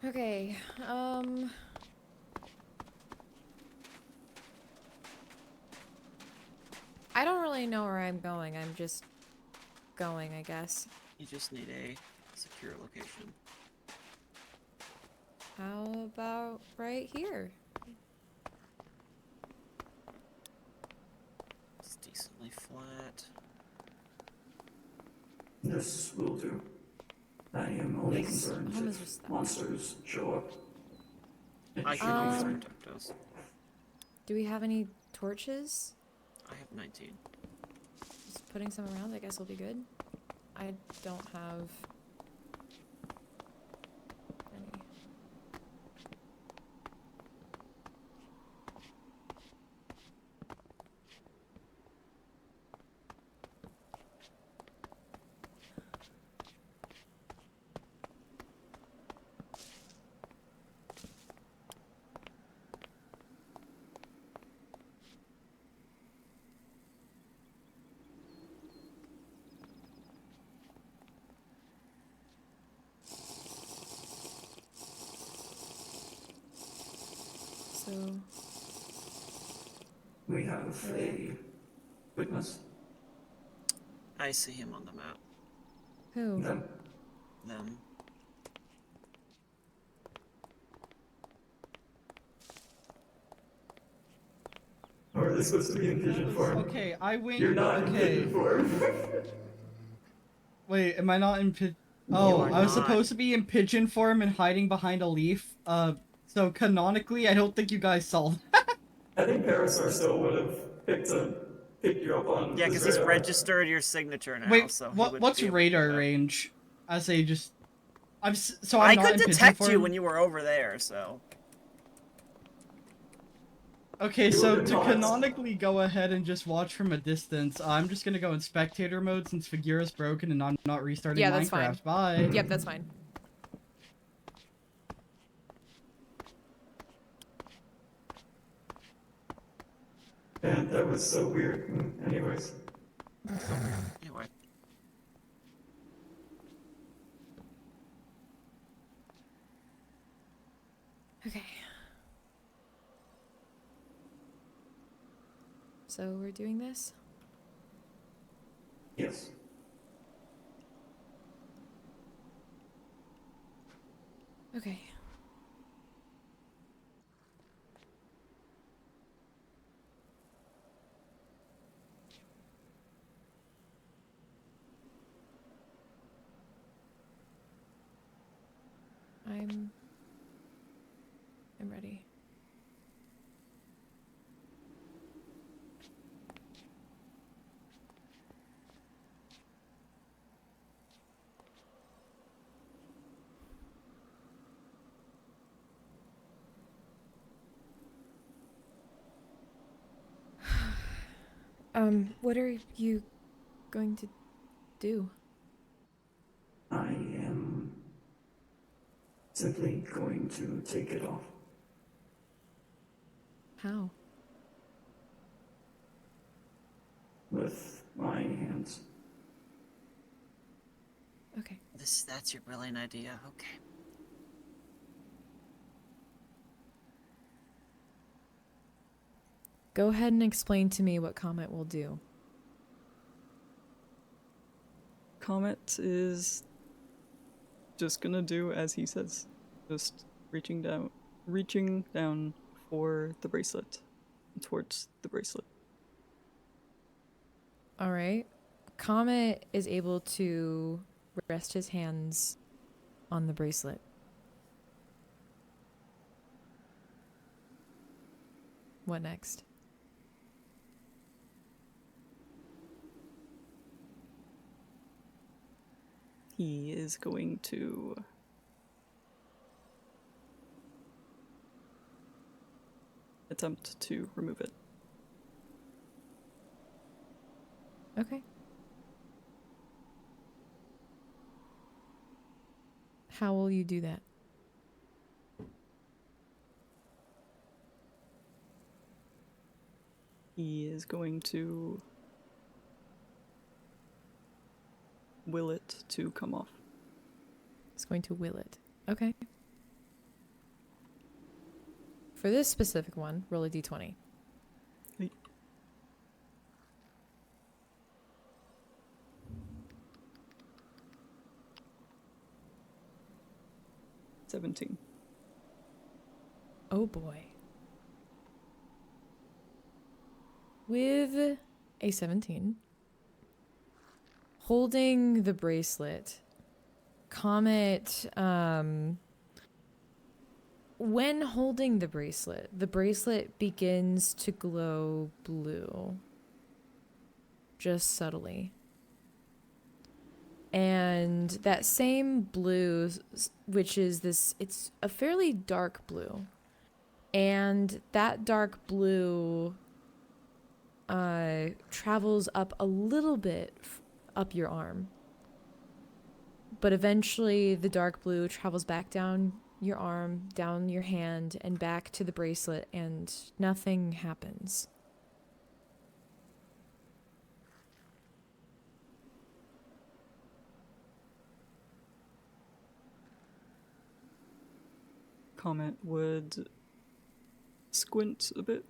Okay, I don't really know where I'm going. I'm just going, I guess. You just need a secure location. How about right here? It's decently flat. This will do. I am only This concerned home is if just that. monsters show up. I can always Um, protect us. Do we have any torches? I have 19. Just putting some around, I guess, will be good. I don't have any. So, We have a witness. I see him on the map. who? Them. Them. Or are they supposed to be in pigeon form? Okay, I went. You're not in Okay. pigeon form. Wait, am I not in pigeon? You Oh, are I was not. supposed to be in pigeon form and hiding behind a leaf. So canonically, I don't think you guys saw that. I think Parasaur still would have picked you up on Yeah, his because he's radar. registered your signature now, Wait, so he would what's be able to do radar that. range? I say just. I'm I not could in pigeon detect form. you when you were over there, so. Okay, You so were to not. canonically go ahead and just watch from a distance, I'm just gonna go in spectator mode since Figura's broken and I'm not restarting Yeah, that's Minecraft. fine. Bye. Yep, that's fine. And that was so weird. Anyways. Anyway. Okay. So we're doing this? Yes. Okay. I'm ready. What are you going to do? I am simply going to take it off. How? With my hands. Okay. That's your brilliant idea. Okay. Go ahead and explain to me what Comet will do. Comet is just gonna do as he says. Just reaching down for the bracelet. Towards the bracelet. All right. Comet is able to rest his hands on the bracelet. What next? He is going to attempt to remove it. Okay. How will you do that? He is going to will it to come off. It's going to will it. Okay. For this specific one, roll a d20. Hey. $17. Oh boy. With a 17, holding the bracelet, Comet, when holding the bracelet begins to glow blue. Just subtly. And that same blue, which is this, it's a fairly dark blue. And that dark blue travels up a little bit up your arm. But eventually the dark blue travels back down your arm, down your hand, and back to the bracelet, and nothing happens. Comet would squint a bit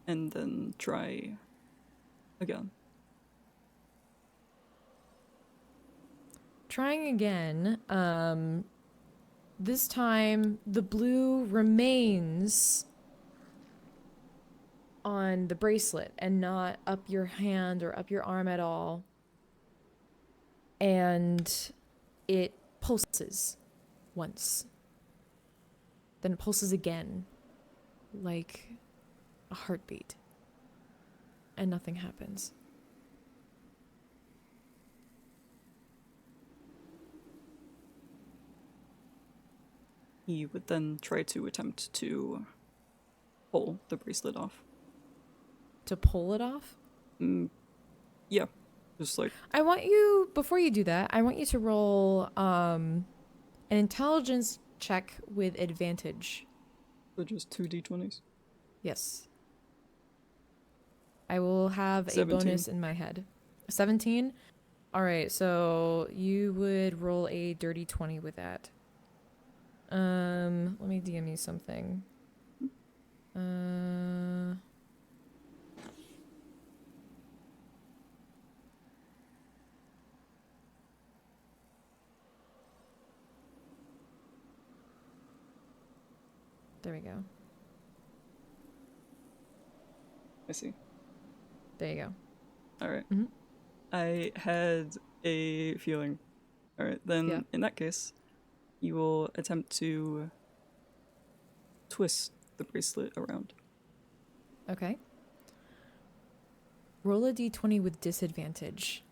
and then try again. Trying again, this time the blue remains on the bracelet and not up your hand or up your arm at all. And it pulses once. Then it pulses again, like a heartbeat. And nothing happens. He would then try to attempt to pull the bracelet off. To pull it off? Yeah, just like... I want you, before you do that, I want you to roll an intelligence check with advantage. So just 2d20s? Yes. I will have 17. a bonus in my head. 17? Alright, so you would roll a dirty 20 with that. Let me DM you something. There we go. I see. There you go. Alright. Mhm. I had a feeling. Alright, then Yeah. in that case, you will attempt to twist the bracelet around. Okay. Roll a d20 with disadvantage.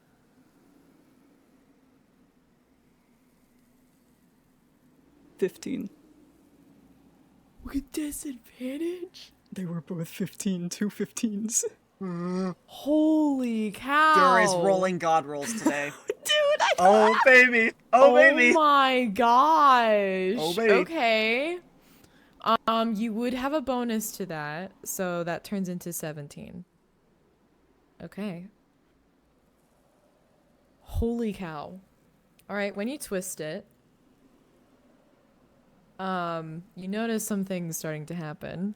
$15. With disadvantage? They were both 15, two 15s. Holy cow! Dur is rolling god rolls today. Dude, Oh baby! Oh baby! my gosh! Oh, baby. Okay. You would have a bonus to that, so that turns into 17. Okay. Holy cow. Alright, when you twist it, you notice some things starting to happen.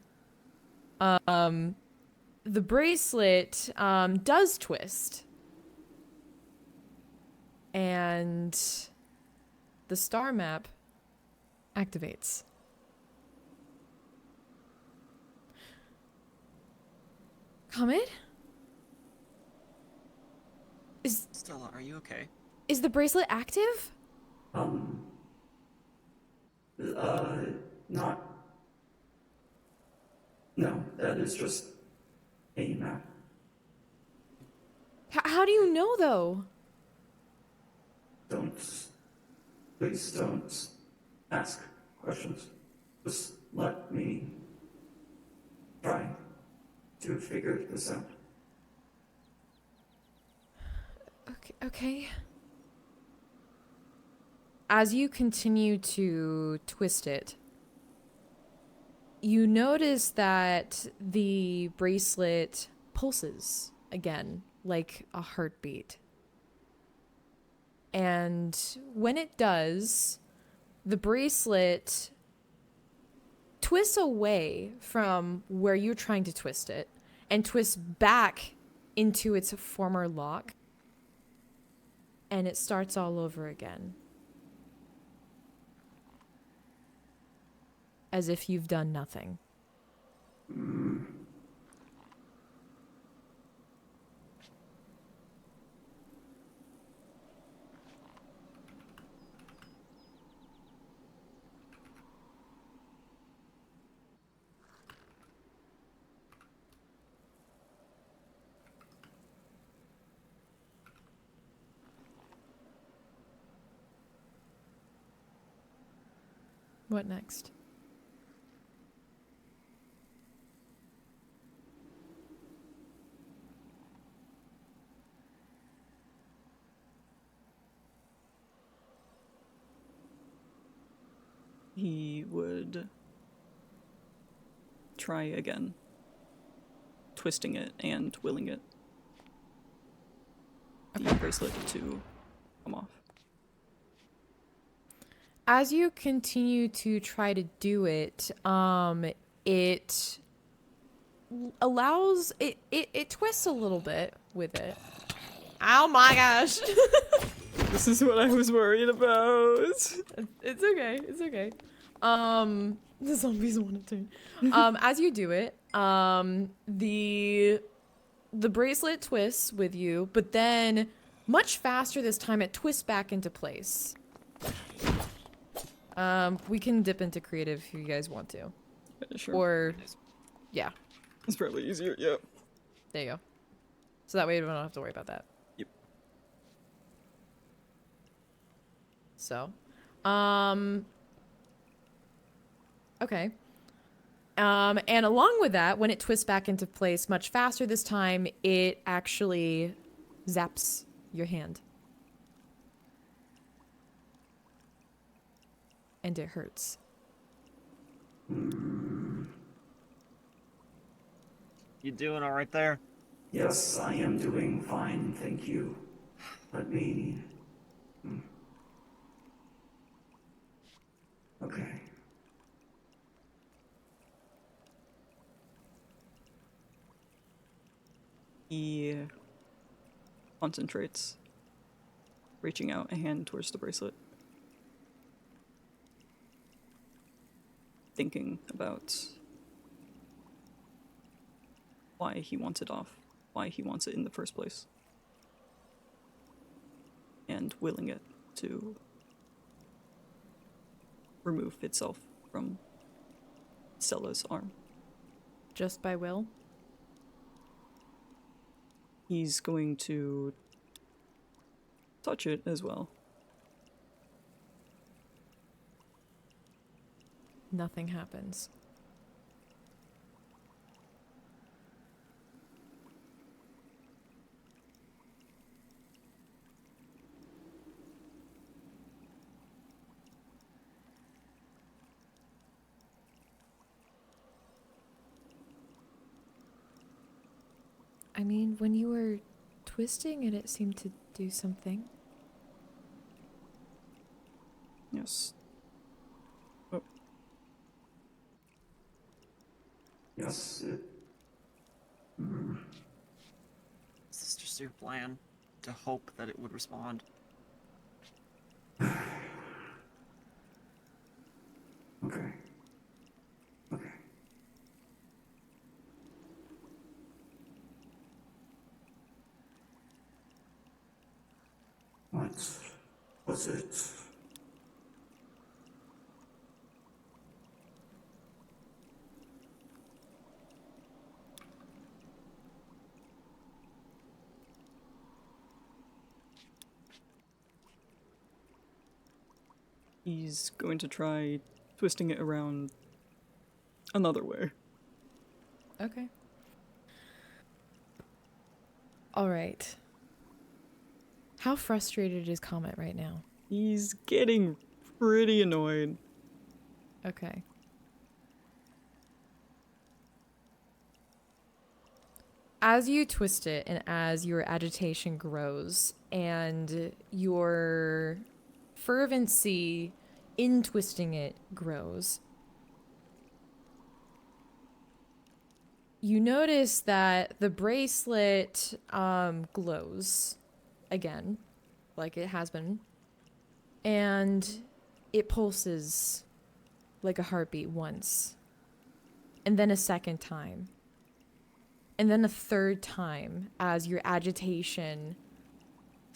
The bracelet, does twist. And the star map activates. Comet? Stella, are you okay? Is the bracelet active? Not. No, that is just a map. How do you know, though? Please don't ask questions. Just let me try to figure this out. Okay. As you continue to twist it, you notice that the bracelet pulses again, like a heartbeat. And when it does, the bracelet twists away from where you're trying to twist it and twists back into its former lock. And it starts all over again. As if you've done nothing. What next? He would try again, twisting it and willing it. The bracelet to come off. As you continue to try to do it, it allows it twists a little bit with it. Oh my gosh. This is what I was worried about. It's okay. It's okay. The zombies want to turn. As you do it, the bracelet twists with you, but then much faster this time it twists back into place. We can dip into creative if you guys want to. Yeah, sure. Or yeah, It's probably easier, yeah. there you go. So that way we don't have to worry about that. Yep. So, okay. And along with that, when it twists back into place much faster this time, it actually zaps your hand. And it hurts. You doing all right there? Yes, I am doing fine, thank you. Let me... Okay. He concentrates, reaching out a hand towards the bracelet. Thinking about why he wants it off, why he wants it in the first place, and willing it to remove itself from Stella's arm. Just by will? He's going to touch it as well. Nothing happens. I mean, when you were twisting it, it seemed to do something. Yes. Yes, Is this just your plan? To hope that it would respond? okay. Okay. What was it? He's going to try twisting it around another way. Okay. All right. How frustrated is Comet right now? He's getting pretty annoyed. Okay. As you twist it and as your agitation grows and your fervency in twisting it grows, you notice that the bracelet glows again, like it has been, and it pulses like a heartbeat once, and then a second time, and then a third time as your agitation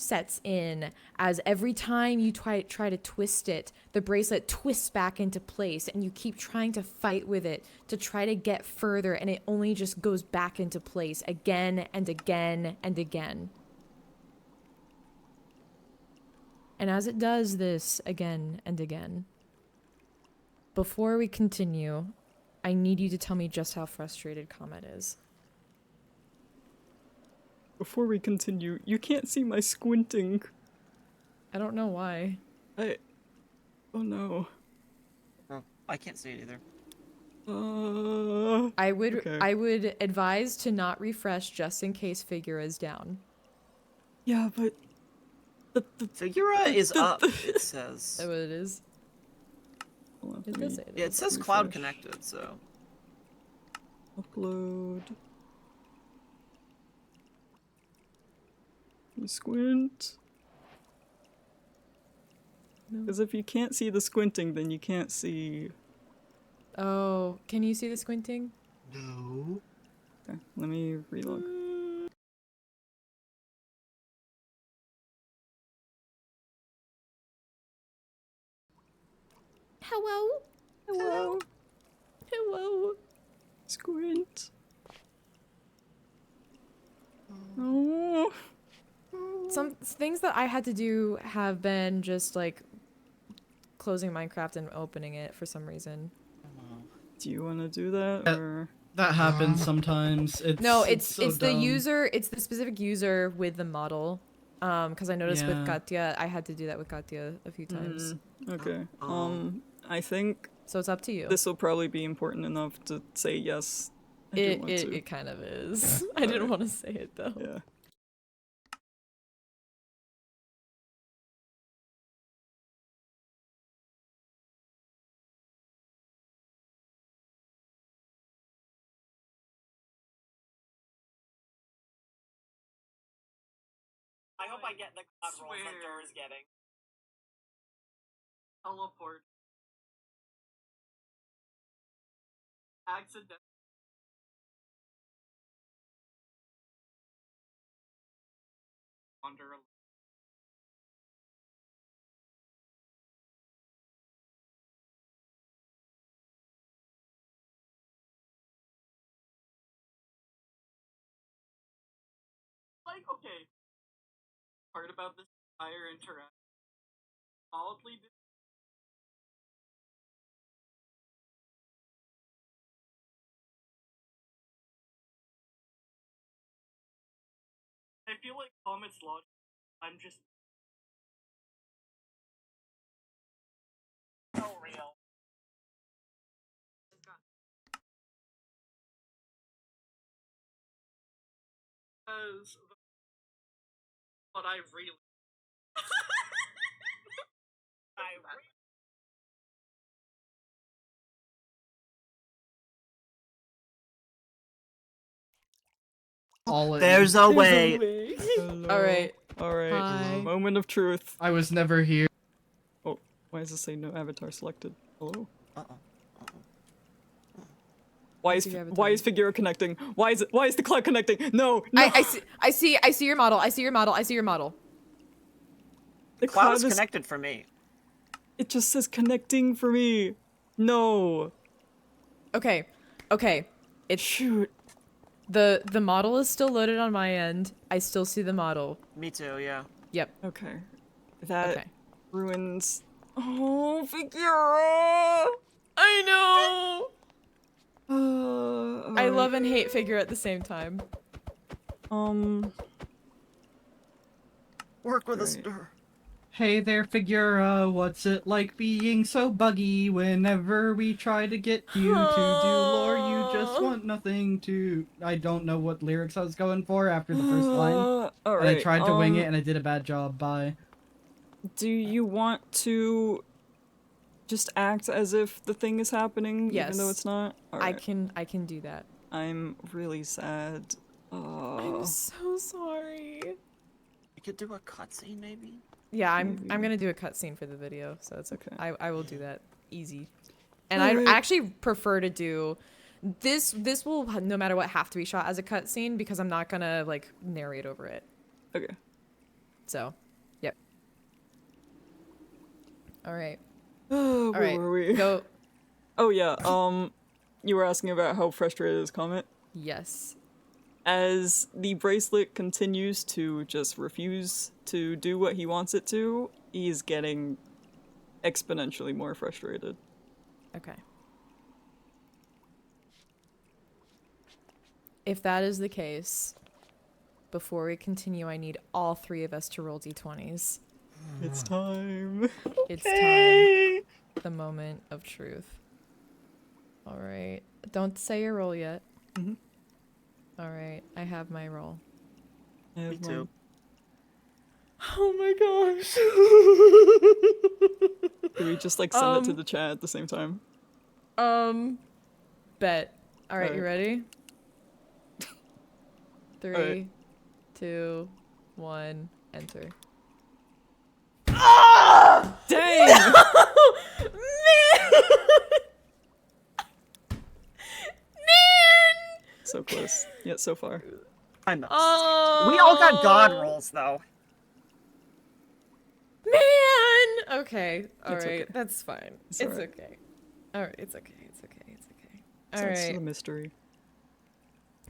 sets in, as every time you try to twist it, the bracelet twists back into place and you keep trying to fight with it to try to get further, and it only just goes back into place again and again and again. And as it does this again and again, before we continue, I need you to tell me just how frustrated Comet is. Before we continue, you can't see my squinting. I don't know why. Oh no. Oh, I can't see it either. I would Okay. I would advise to not refresh just in case Figure is down. Yeah, but Figura is up, it says. Is that what it is? hold on, It let does me say it Yeah, it is. says cloud refresh. connected, so. Upload. Let me squint. Because if you can't see the squinting, then you can't see. Oh, can you see the squinting? No. Okay, let me relog. Hello? Hello. Hello? Squint. Oh. Some things that I had to do have been just like closing Minecraft and opening it for some reason. Do you want to do that or? That happens sometimes. No, it's it's so the dumb. user, it's the specific user with the model. Because I noticed with Yeah. Katya, I had to do that with Katya a few times. Okay. Um, I think So it's up to you. this will probably be important enough to say yes. I do want to. It kind of is. I didn't want to say it though. Yeah. I hope I get the cloud rolls that Dur is getting. Teleport. Accident. Wander. Like, okay. Part about this entire interaction. Solidly. I feel like Comet's logic. I'm just. So real. But I really. All in. There's a way. All right. Alright. Hi. Moment of truth. I was never here. Oh, why does it say no avatar selected? Hello? Uh-oh. Why I is see your why is Figura connecting? Why is the cloud connecting? No, no. I see your model. I see your model. I see your model. The Cloud is is connected for me. It just says connecting for me. No. Okay. It's Shoot. the model is still loaded on my end. I still see the model. Me too, yeah. Yep. Okay. That Okay. ruins. Oh, Figura. I know. I alright. love and hate Figure at the same time. Work with us, Right. Dur. Hey there, Figura. What's it like being so buggy whenever we try to get you to do lore? You just want nothing to. I don't know what lyrics I was going for after the first line. Alright. And I tried to wing it and I did a bad job. Bye. Do you want to just act as if the thing is happening, even though Yes. it's not? I can do that. I'm really sad. I'm so sorry. You could do a cutscene, maybe? Yeah, I'm Maybe. gonna do a cutscene for the video, so it's okay. Okay. I will do that easy. And Alright. I actually prefer to do this will no matter what have to be shot as a cutscene because I'm not gonna like narrate over it. Okay. So, yep. All right. Where right, were we? Go. Oh yeah, you were asking about how frustrated is Comet? Yes. As the bracelet continues to just refuse to do what he wants it to, he's getting exponentially more frustrated. Okay. If that is the case, before we continue, I need all 3 of us to roll d20s. It's time. It's time. The moment of truth. All right. Don't say your roll yet. Mhm. All right. I have my roll. I have Me too. mine. Oh my gosh. Do we just like send it to the chat at the same time? Bet. All right, you Alright. ready? 3, Alright. 2, 1, enter. Dang! So close, yet so far. I missed. Oh, We all got god rolls though. Man! Okay, all right, It's okay. that's fine. It's It's alright. okay. All right, it's okay. It's okay. It's okay. So All it's still a right. mystery.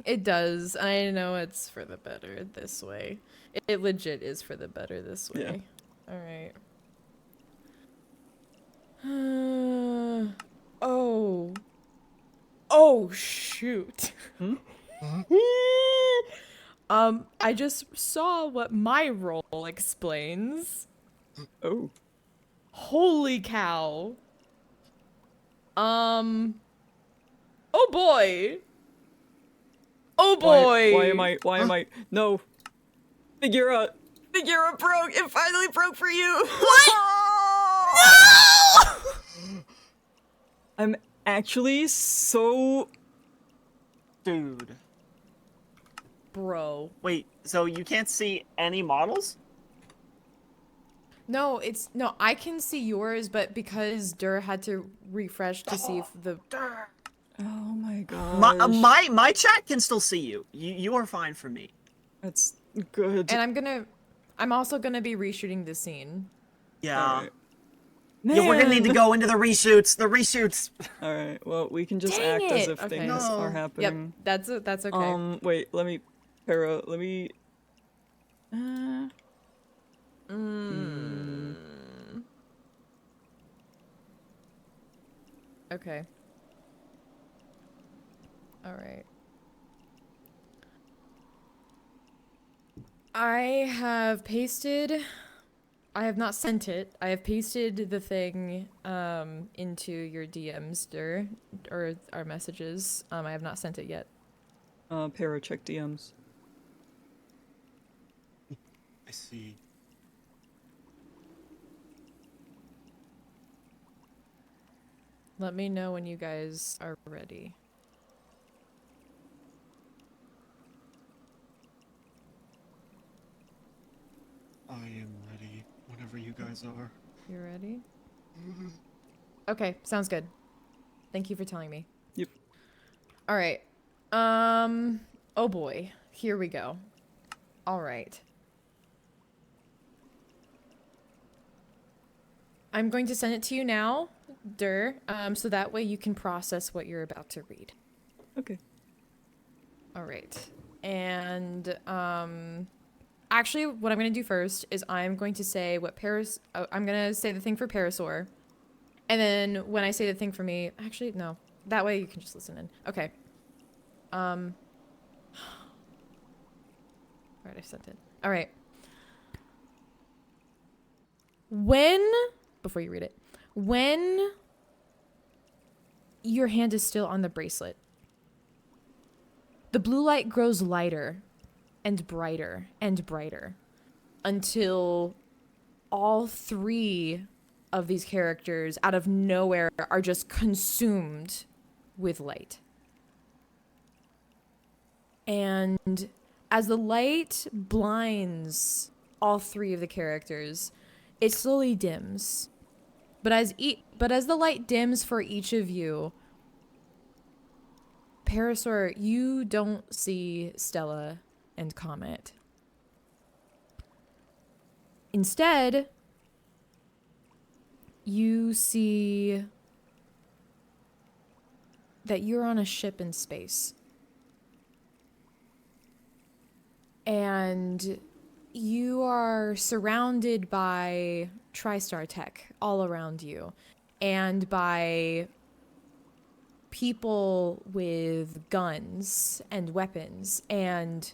It does. I know it's for the better this way. It legit is for the better this Yeah. way. All right. Oh. Oh shoot. Hmm? I just saw what my role explains. Oh. Holy cow. Oh boy. Oh boy. Why am I, no. Figura broke, it finally broke for you. What? I'm actually so, Dude. Bro. Wait, so you can't see any models? No, no, I can see yours, but because Dur had to refresh to see if the oh my gosh. My chat can still see you. You are fine for me. That's good. and I'm also gonna be reshooting the scene. Yeah. Alright. Yeah, we're gonna need to Man! go into the reshoots. The reshoots. Alright, well, we can just Dang act as it! if Okay. things No. are Yep, happening. that's okay. Wait, let me Okay. All right. I have not sent it. I have pasted the thing into your DMs, or our messages. I have not sent it yet. Para, check DMs. I see. Let me know when you guys are ready. I am ready whenever you guys are. You ready? Okay, sounds good. Thank you for telling me. Yep. All right. Oh boy. Here we go. All right. I'm going to send it to you now, so that way you can process what you're about to read. Okay. All right. And actually, what I'm going to do first is I'm going to say I'm going to say the thing for Parasaur. And then when I say the thing for me, actually, no. That way you can just listen in. Okay. All right, I sent it. All right. Before you read it, when your hand is still on the bracelet, the blue light grows lighter and brighter until all 3 of these characters out of nowhere are just consumed with light. And as the light blinds all 3 of the characters, it slowly dims. But as the light dims for each of you, Parasaur, you don't see Stella and Comet. Instead, you see that you're on a ship in space. And you are surrounded by TriStar tech all around you, and by people with guns and weapons, and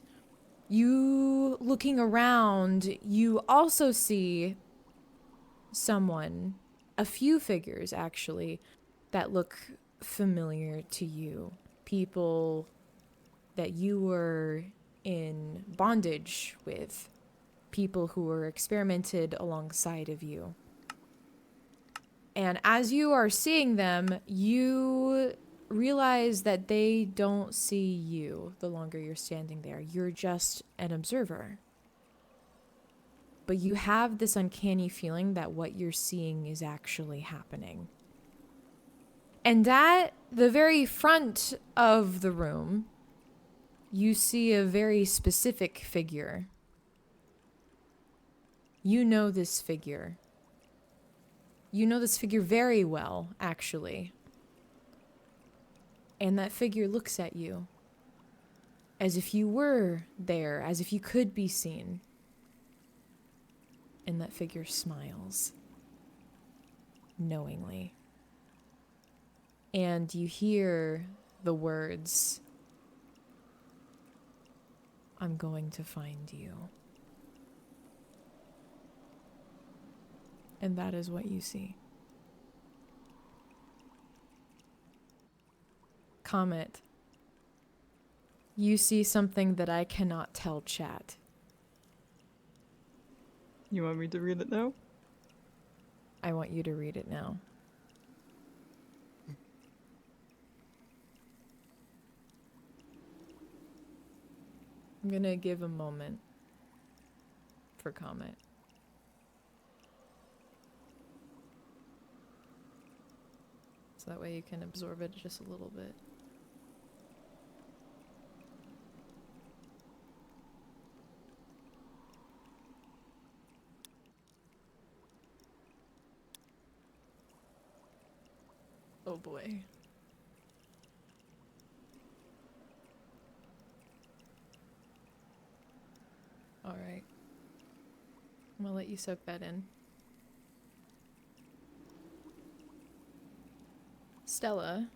you looking around, you also see someone, a few figures actually, that look familiar to you. People that you were in bondage with. People who were experimented alongside of you. And as you are seeing them, you realize that they don't see you the longer you're standing there. You're just an observer. But you have this uncanny feeling that what you're seeing is actually happening. And at the very front of the room, you see a very specific figure. You know this figure. You know this figure very well, actually. And that figure looks at you as if you were there, as if you could be seen. And that figure smiles knowingly. And you hear the words, "I'm going to find you." And that is what you see. Comet, you see something that I cannot tell chat. You want me to read it now? I want you to read it now. I'm gonna give a moment for comment. So that way you can absorb it just a little bit. Oh boy. All right. I'm gonna let you soak that in. Stella,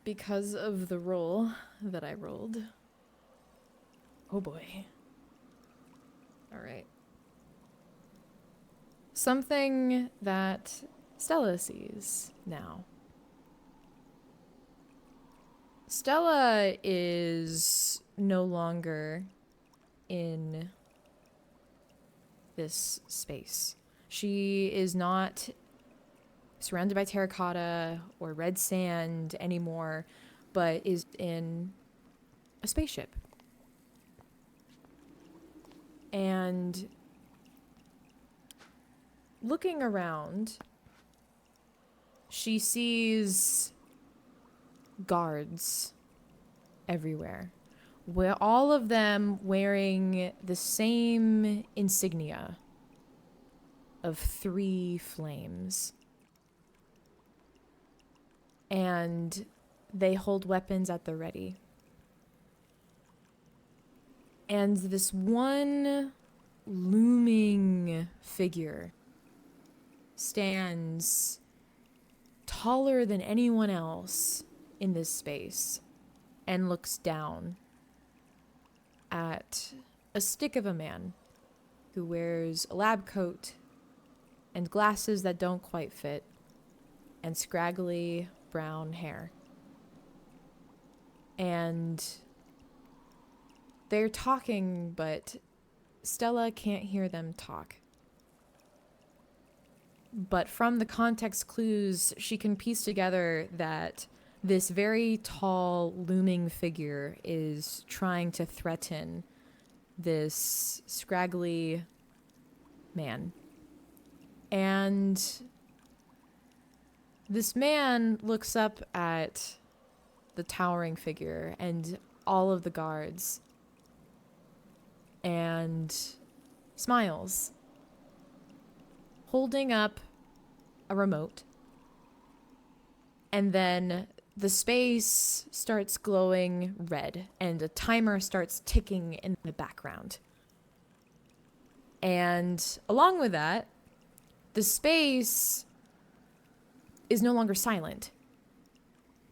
because of the roll that I rolled. Oh boy. All right. Something that Stella sees now. Stella is no longer in this space. She is not surrounded by terracotta or red sand anymore, but is in a spaceship. And looking around, she sees guards everywhere, where all of them wearing the same insignia of 3 flames. And they hold weapons at the ready. And this one looming figure stands taller than anyone else in this space and looks down at a stick of a man who wears a lab coat and glasses that don't quite fit and scraggly brown hair. And they're talking, but Stella can't hear them talk. But from the context clues, she can piece together that this very tall, looming figure is trying to threaten this scraggly man. And this man looks up at the towering figure and all of the guards and smiles, holding up a remote. And then the space starts glowing red and a timer starts ticking in the background. And along with that, the space is no longer silent.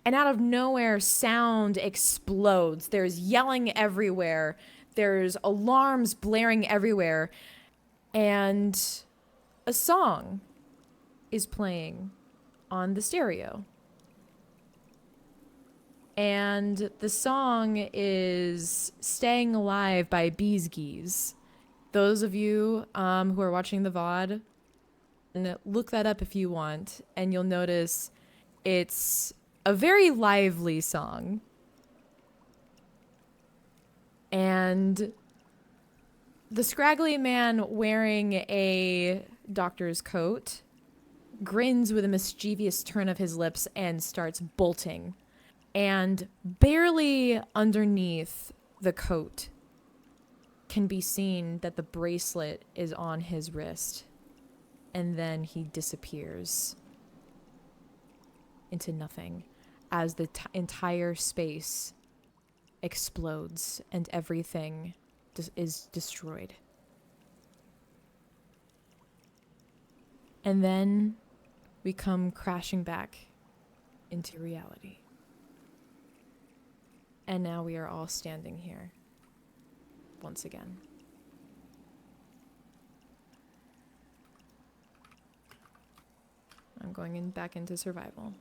and out of nowhere, sound explodes. There's yelling everywhere. There's alarms blaring everywhere. And a song is playing on the stereo. And the song is Staying Alive by Bees Gees. Those of you who are watching the VOD, and look that up if you want, and you'll notice it's a very lively song. And the scraggly man wearing a doctor's coat grins with a mischievous turn of his lips and starts bolting. And barely underneath the coat can be seen that the bracelet is on his wrist. And then he disappears into nothing as the entire space explodes and everything is destroyed. And then we come crashing back into reality. And now we are all standing here once again. I'm going back into survival.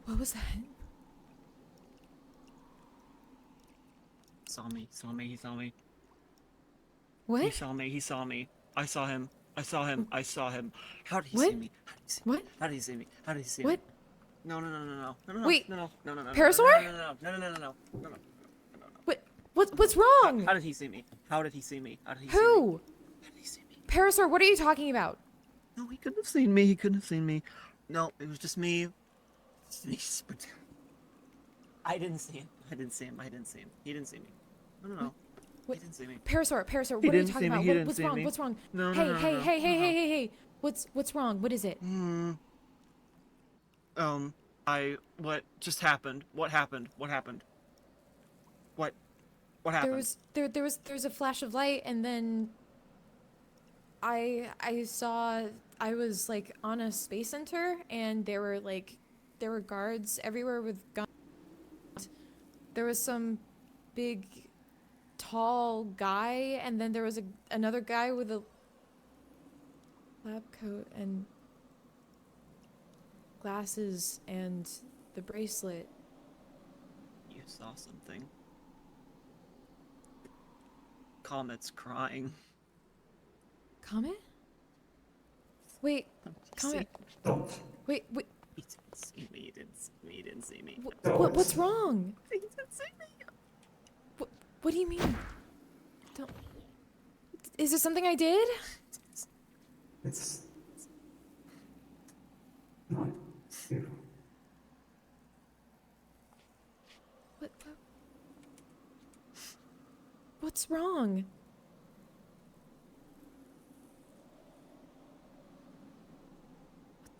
What was that? Saw me, saw me, he saw me. What? He saw me, he saw me. I saw him. I saw him. I saw him. How did he What? see me? How did he see What? me? How did he see me? How did he see What? me? No, no, no, no, no. No, no, no. Wait. No, no, no, no, no. Parasaur? No, no, no, no, no, no, no, no, no. What's wrong? How did he see me? How did he see me? How did he see me? Who? How did he see me? Parasaur, what are you talking about? No, he couldn't have seen me. He couldn't have seen me. No, it was just me. I didn't see him. I didn't see him. I didn't see him. He didn't see me. No, no, no. What? He didn't see me. Parasaur, He what are you didn't see talking me. about? He didn't What's see wrong? me. What's wrong? No, no, Hey, no, no, hey, no, hey, no, hey, no. hey, hey, hey. What's wrong? What is it? What just happened? What happened? What happened? What happened? There's a flash of light, and then I saw, I was like on a space center, and there were guards everywhere with guns. There was some big tall guy, and then there was another guy with a lab coat and glasses and the bracelet. You saw something. Comet's crying. Comet? Wait, Comet. Don't. Wait. He didn't see me. He didn't see me. He didn't see me. What's wrong? He didn't see me. What do you mean? Don't. Is there something I did? It's not you. What's wrong?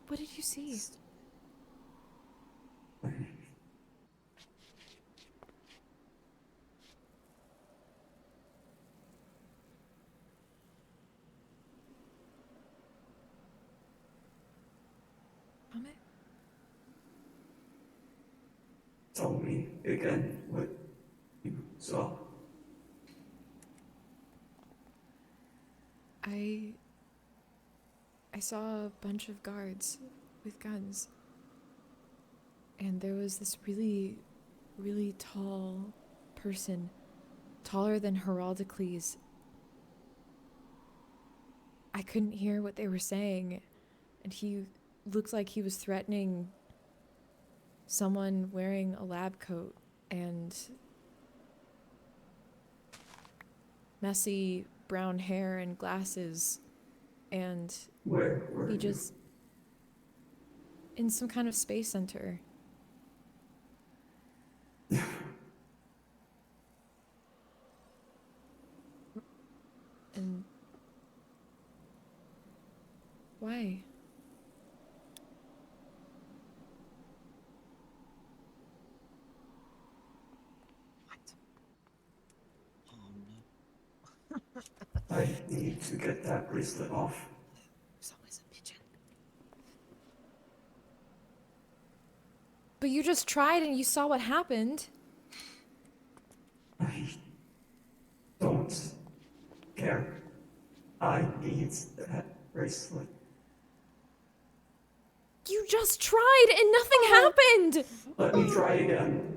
What did you see? Comet? Tell me again what you saw. I saw a bunch of guards with guns. And there was this really, really tall person, taller than Heraldicles. I couldn't hear what they were saying, and he looked like he was threatening someone wearing a lab coat and messy brown hair and glasses, and Where were he you? just in some kind of space center. And why? What? Oh no. I need to get that bracelet off. There's always a pigeon. But you just tried and you saw what happened. I don't care. I need that bracelet. You just tried and nothing happened! Let me try again.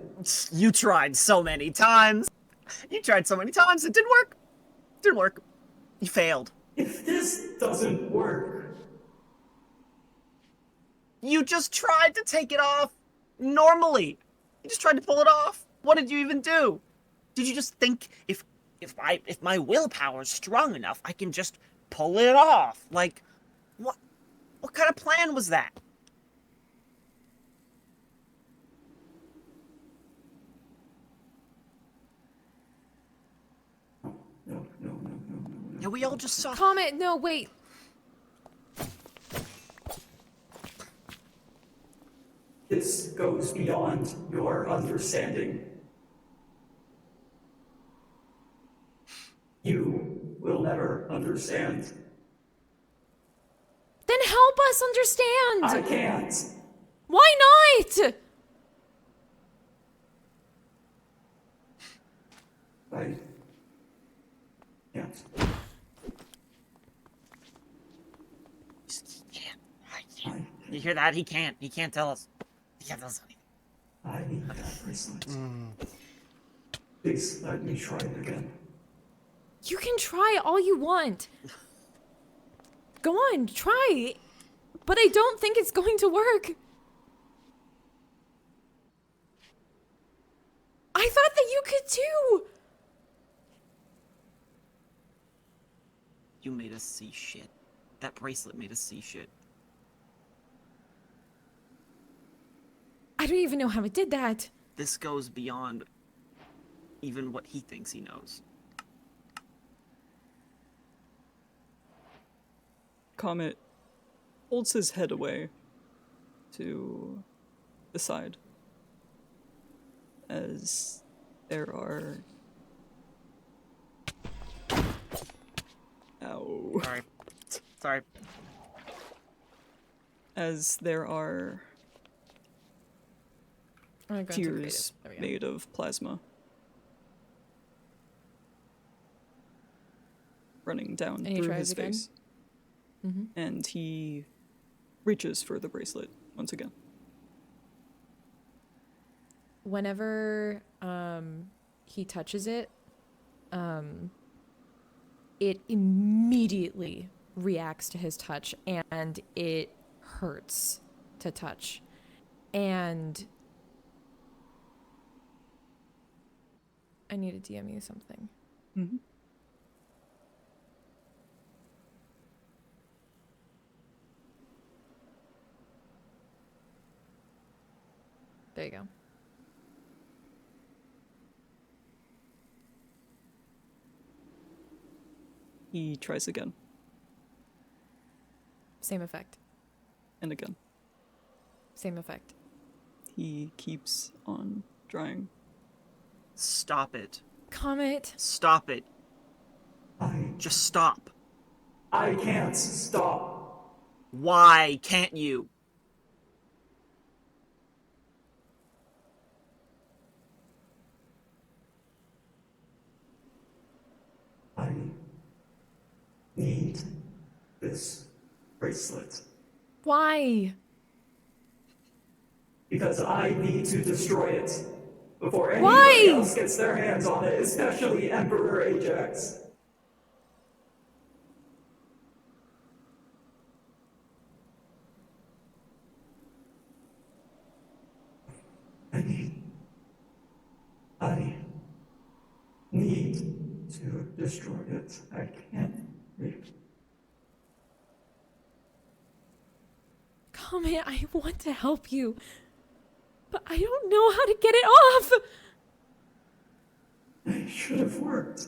You tried so many times. You tried so many times. It didn't work. It didn't work. You failed. If this doesn't work, You just tried to take it off normally. You just tried to pull it off. What did you even do? Did you just think if my willpower is strong enough, I can just pull it off? Like, what kind of plan was that? no. Yeah, we all just saw. Comet, no, wait. This goes beyond your understanding. You will never understand. Then help us understand! I can't. Why not? I can't. He can't. You hear that? He can't. He can't tell us. He can't tell us anything. I need that bracelet. Please let me try it again. You can try all you want. Go on, try. But I don't think it's going to work. I thought that you could too. You made us see shit. That bracelet made us see shit. I don't even know how it did that. This goes beyond even what he thinks he knows. Comet holds his head away to the side as there are... Ow. Sorry. As there are I'm gonna go into tears creative. There we go. made of plasma running down And he through tries his again? face. And he reaches for the bracelet once again. Whenever he touches it, it immediately reacts to his touch and it hurts to touch. And I need to DM you something. Mm-hmm. There you go. He tries again Same effect. and again. Same effect. He keeps on trying. Stop it. Comet. Stop it. Just stop. I can't stop. Why can't you? I need this bracelet. Why? Because I need to destroy it before anybody Why? else gets their hands on it, especially Emperor Ajax. I need to destroy it. I can't wait. Comet, I want to help you, but I don't know how to get it off. It should have worked.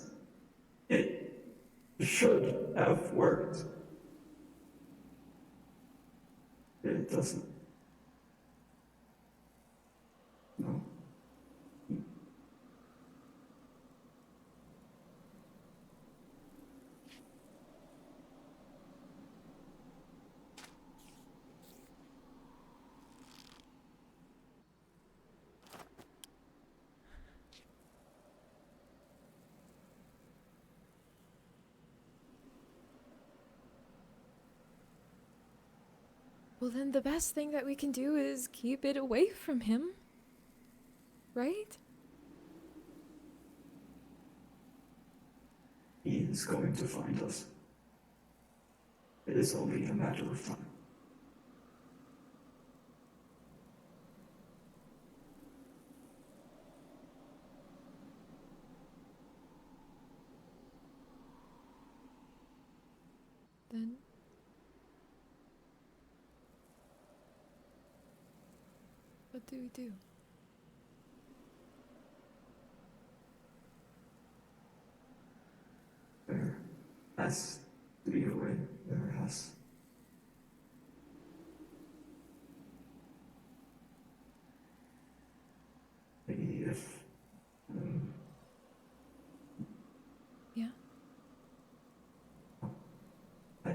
It should have worked. It doesn't. No. Well, then the best thing that we can do is keep it away from him. Right? He is going to find us. It is only a matter of time. Then what do we do? There has to be a way. There has. Maybe if. Yeah? I.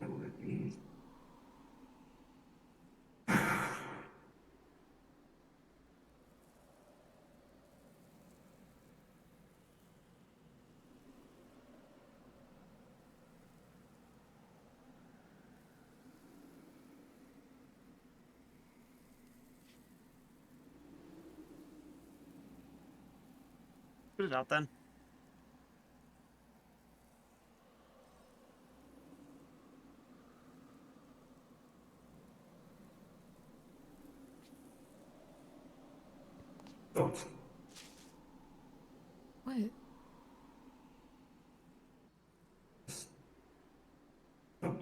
It would be. Put it out then. Don't. What? Don't.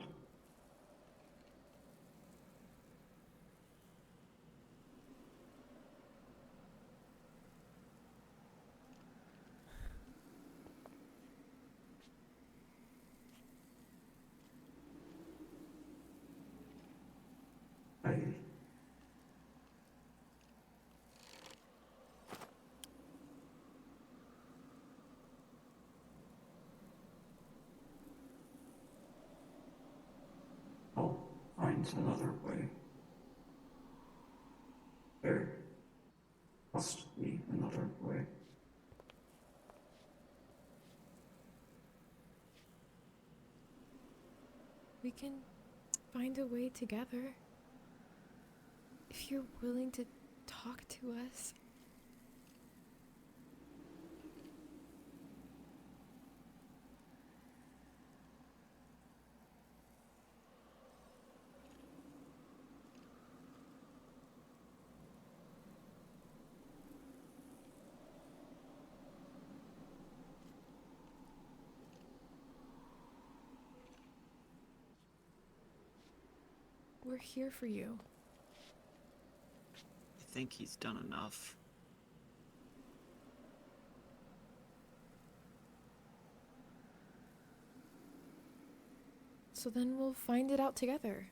I. I'll find another way. There must be another way. We can find a way together. If you're willing to talk to us. We're here for you. I think he's done enough. So then we'll find it out together.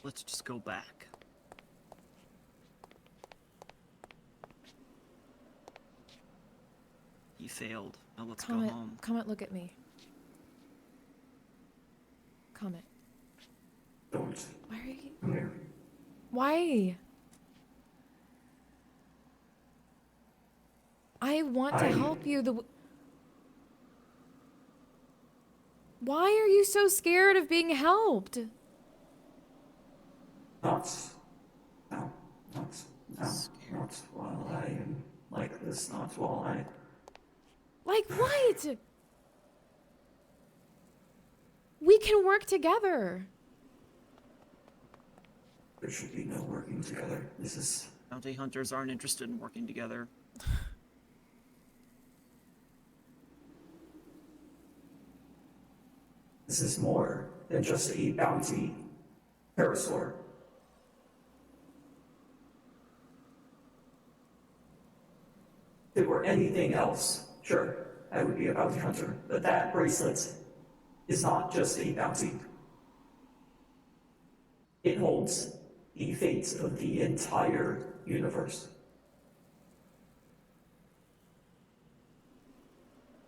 Let's just go back. He failed. Now let's go home. Comet, look at me. Comet. Don't. Why are you... Come here. Why? I want to help you. Why are you so scared of being helped? Not now. Not now. Not while I am like this. Not while I. Like what? We can work together. There should be no working together. This is. Bounty hunters aren't interested in working together. This is more than just a bounty parasaur. If it were anything else, sure, I would be a bounty hunter, but that bracelet is not just a bounty. It holds the fate of the entire universe.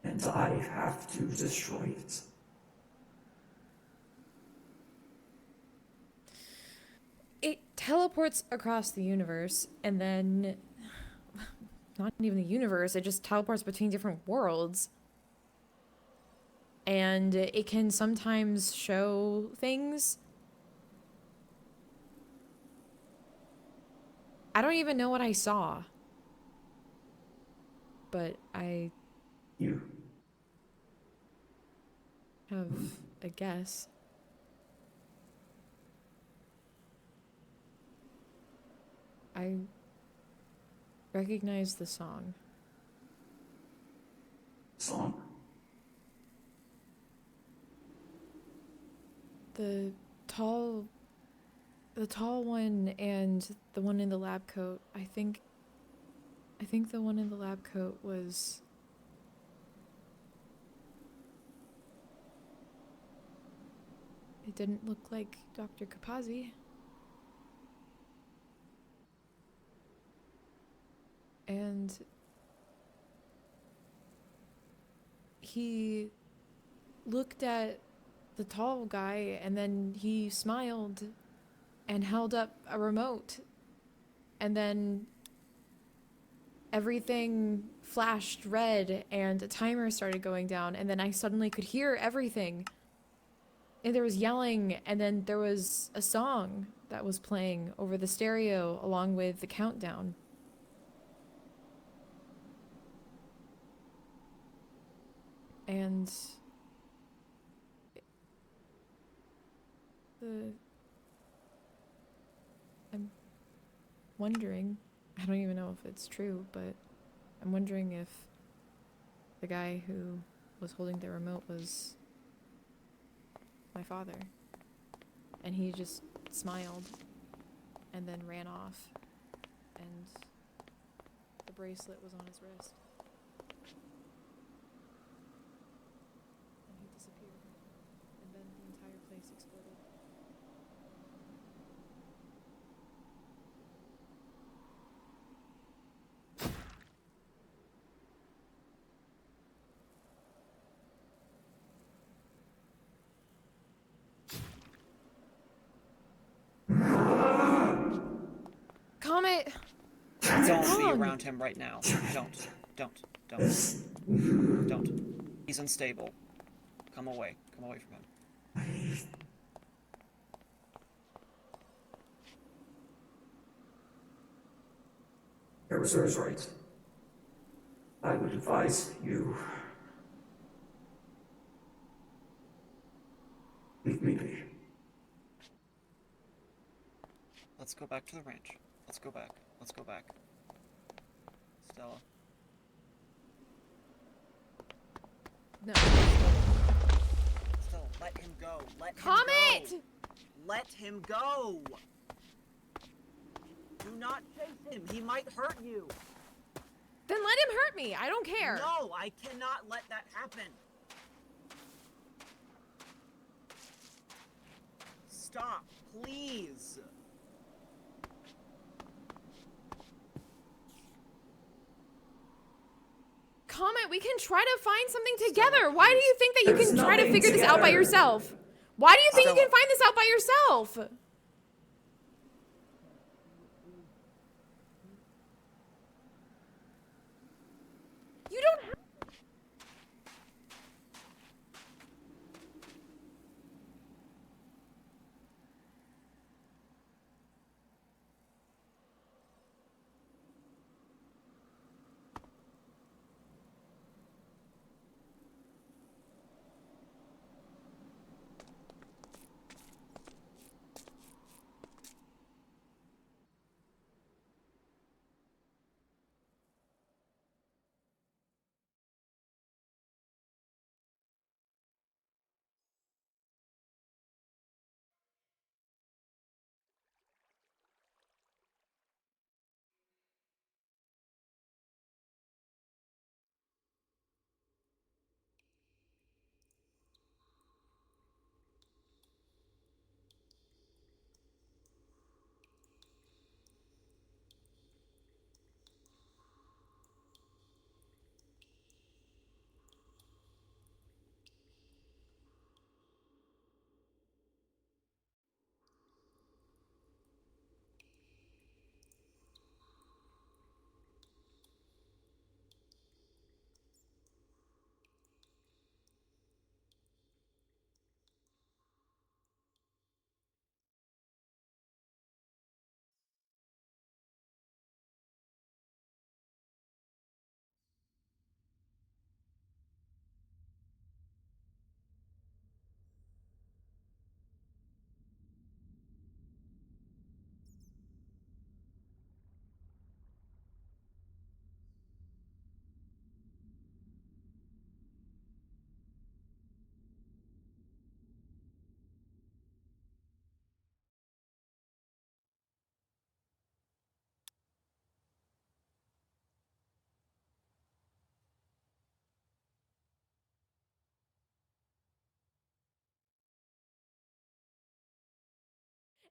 And I have to destroy it. It teleports across the universe, and then not even the universe, it just teleports between different worlds. And it can sometimes show things. I don't even know what I saw. But I You. have a guess. I recognize the song. Song? The tall one and the one in the lab coat. I think the one in the lab coat was it didn't look like Dr. Kapazi. And he looked at the tall guy and then he smiled and held up a remote. And then everything flashed red and a timer started going down. And then I suddenly could hear everything. And there was yelling, and then there was a song that was playing over the stereo along with the countdown. And I'm wondering, I don't even know if it's true, but I'm wondering if the guy who was holding the remote was my father. And he just smiled and then ran off, and the bracelet was on his wrist. And he disappeared, and then the entire place exploded. Comet! Don't be wrong? around him right now. Don't. He's unstable. Come away. Come away from him. Arizona right. I would advise you leave me be. Let's go back to the ranch. Let's go back. Stella. No. Stella, let him go. Comet! Let him go! Do not chase him. He might hurt you. Then let him hurt me. I don't care. No, I cannot let that happen. Stop, please. Comet, we can try to find something together. Why do you think that you There's can try to nothing figure this out by together. yourself? Why do you think you Stella. can find this out by yourself? You don't have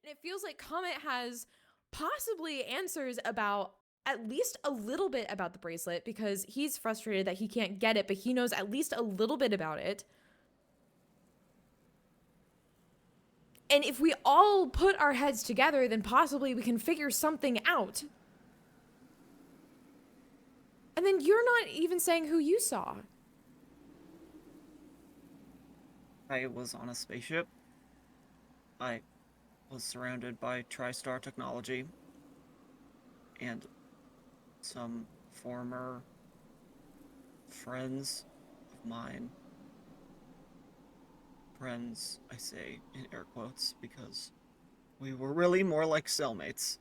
And it feels like Comet has possibly answers about at least a little bit about the bracelet because he's frustrated that he can't get it, but he knows at least a little bit about it. And if we all put our heads together, then possibly we can figure something out. And then you're not even saying who you saw. I was on a spaceship. I was surrounded by TriStar technology. And some former friends of mine. Friends, I say in air quotes, because we were really more like cellmates.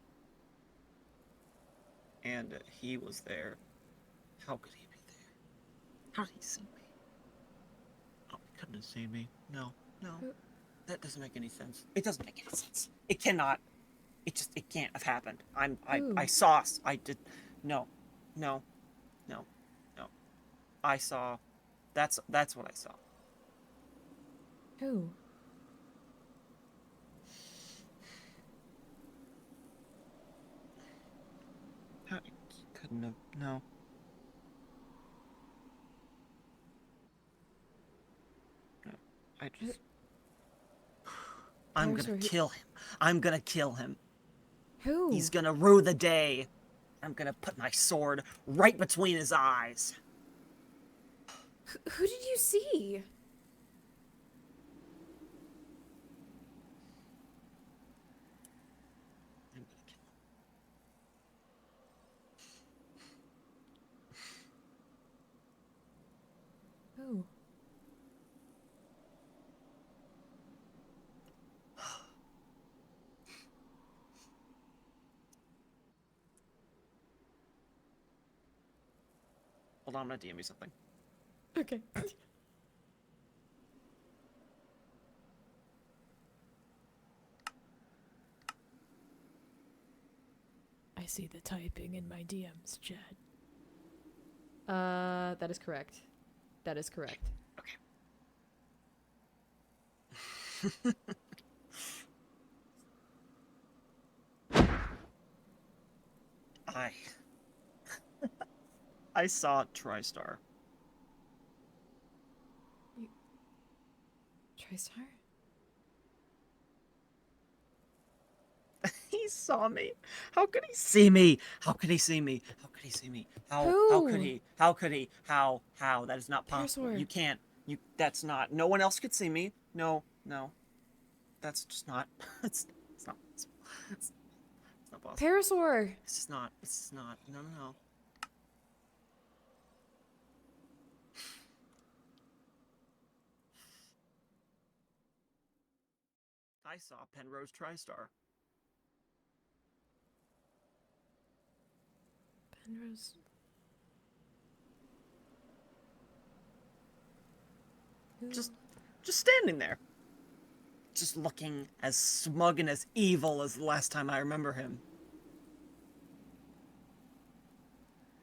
And he was there. How could he be there? How did he see me? Oh, he couldn't have seen me. No. That doesn't make any sense. It doesn't make any sense. It cannot. It can't have happened. I saw. I did. No. I saw. That's what I saw. Who? How, he couldn't have. No. I just. I'm gonna kill him. I'm gonna kill him. Who? He's gonna rue the day. I'm gonna put my sword right between his eyes. Who did you see? I'm gonna kill him. Who? Hold on, I'm gonna DM you something. Okay. I see the typing in my DMs, Chad. That is correct. That is correct. Okay. I saw TriStar. TriStar? He saw me. How could he see me? How could he see me? How could he see me? How could Who? he? How could he? How? That is not possible. Parasaur. You can't. That's not. No one else could see me. No. That's just not. It's not possible. It's not possible. Parasaur. It's just not. It's just not. No. I saw Penrose TriStar. Penrose. Who? Just standing there. Just looking as smug and as evil as the last time I remember him.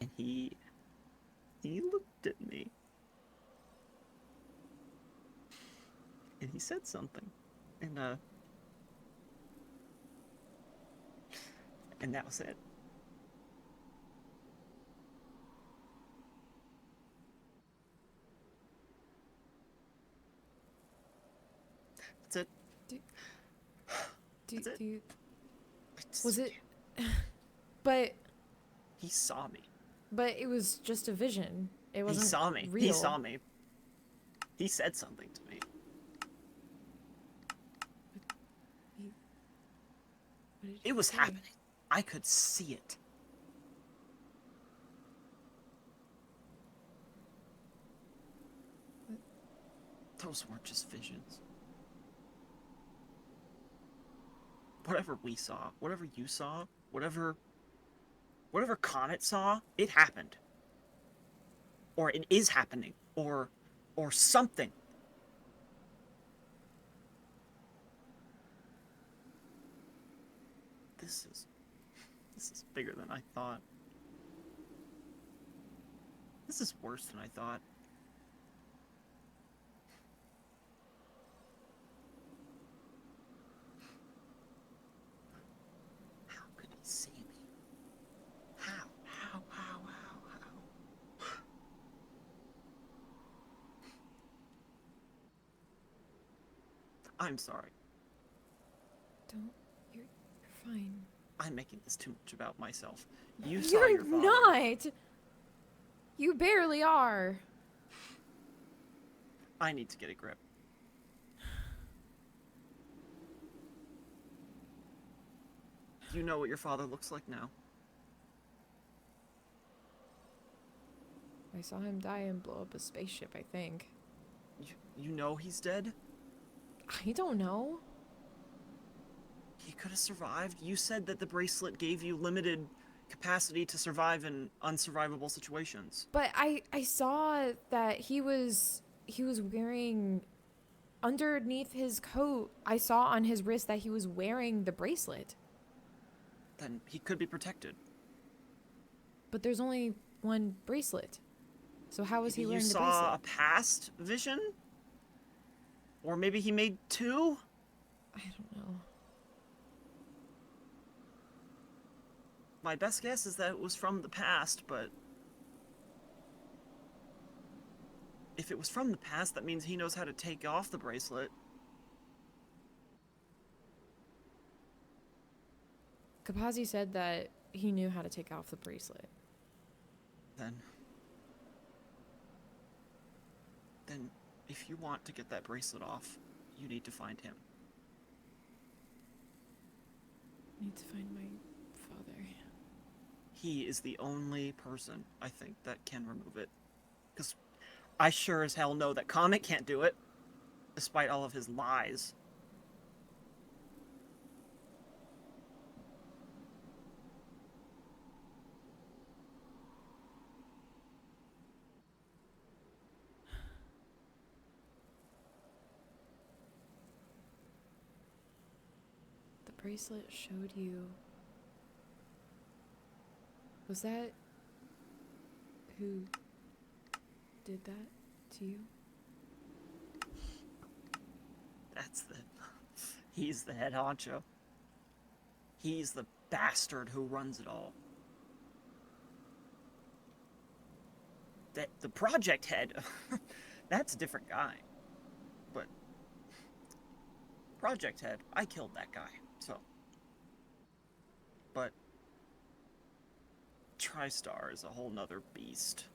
And he looked at me. And he said something. And that was it. That's it. That's it. Was it? But He saw me. But it was just a vision. It wasn't. He saw me. Real. He saw me. He said something to me. It was happening. I could see it. Those weren't just visions. Whatever we saw, whatever you saw, whatever Comet saw, it happened. Or it is happening. Or something. This is bigger than I thought. This is worse than I thought. I'm sorry. Don't. You're fine. I'm making this too much about myself. You saw You're your father. not! You barely are. I need to get a grip. You know what your father looks like now. I saw him die and blow up a spaceship, I think. You know he's dead? I don't know. He could have survived. You said that the bracelet gave you limited capacity to survive in unsurvivable situations. But I saw that he was wearing, underneath his coat, I saw on his wrist that he was wearing the bracelet. Then he could be protected. But there's only one bracelet. So how was he Maybe wearing you the saw bracelet? a past vision? Or maybe he made two? I don't know. My best guess is that it was from the past, but if it was from the past, that means he knows how to take off the bracelet. Kapazi said that he knew how to take off the bracelet. Then if you want to get that bracelet off, you need to find him. I need to find my father. He is the only person, I think, that can remove it. Because I sure as hell know that Comet can't do it, despite all of his lies. The bracelet showed you. Was that who did that to you? He's the head honcho. He's the bastard who runs it all. The project head, that's a different guy. But project head, I killed that guy, so. But TriStar is a whole nother beast.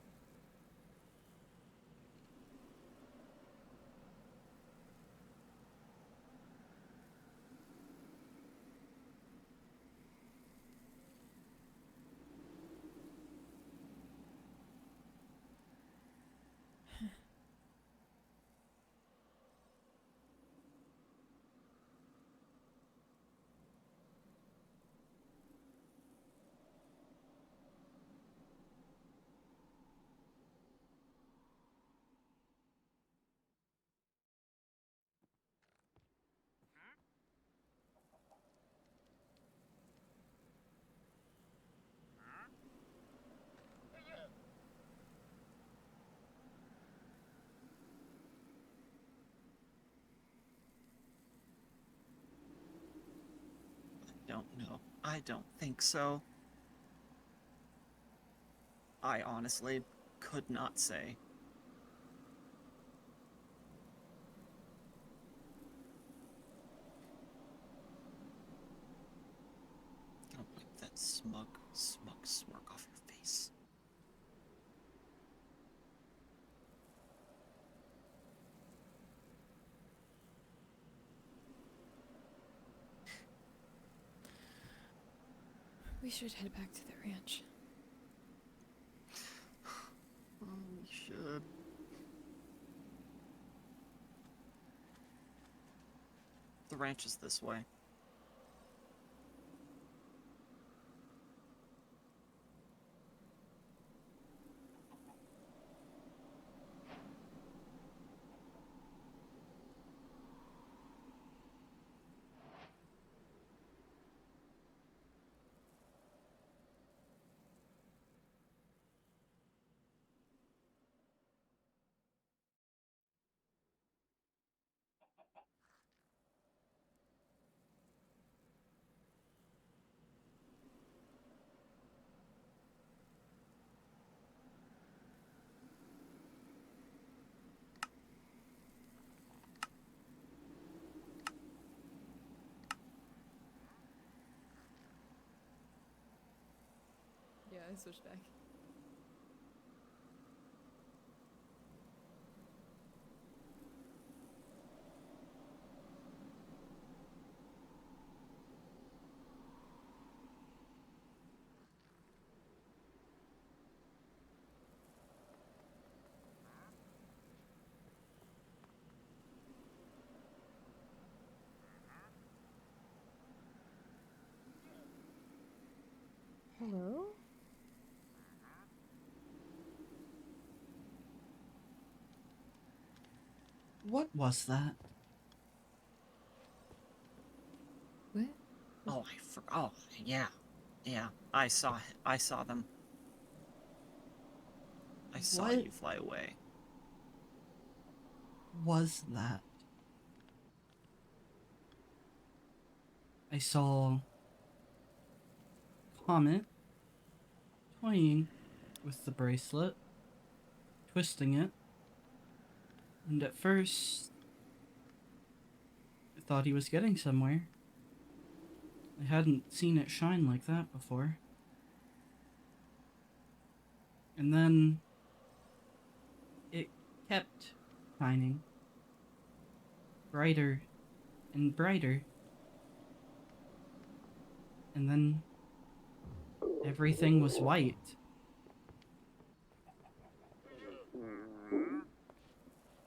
Don't know. I don't think so. I honestly could not say. Gonna wipe that smug smirk off your face. We should head back to the ranch. Oh, we should. The ranch is this way. I switched back. Hello? What was that? What? Oh, oh, yeah. Yeah, I saw them. I saw What you fly away. was that? I saw Comet toying with the bracelet, twisting it, and at first I thought he was getting somewhere. I hadn't seen it shine like that before. And then it kept shining brighter and brighter. And then everything was white.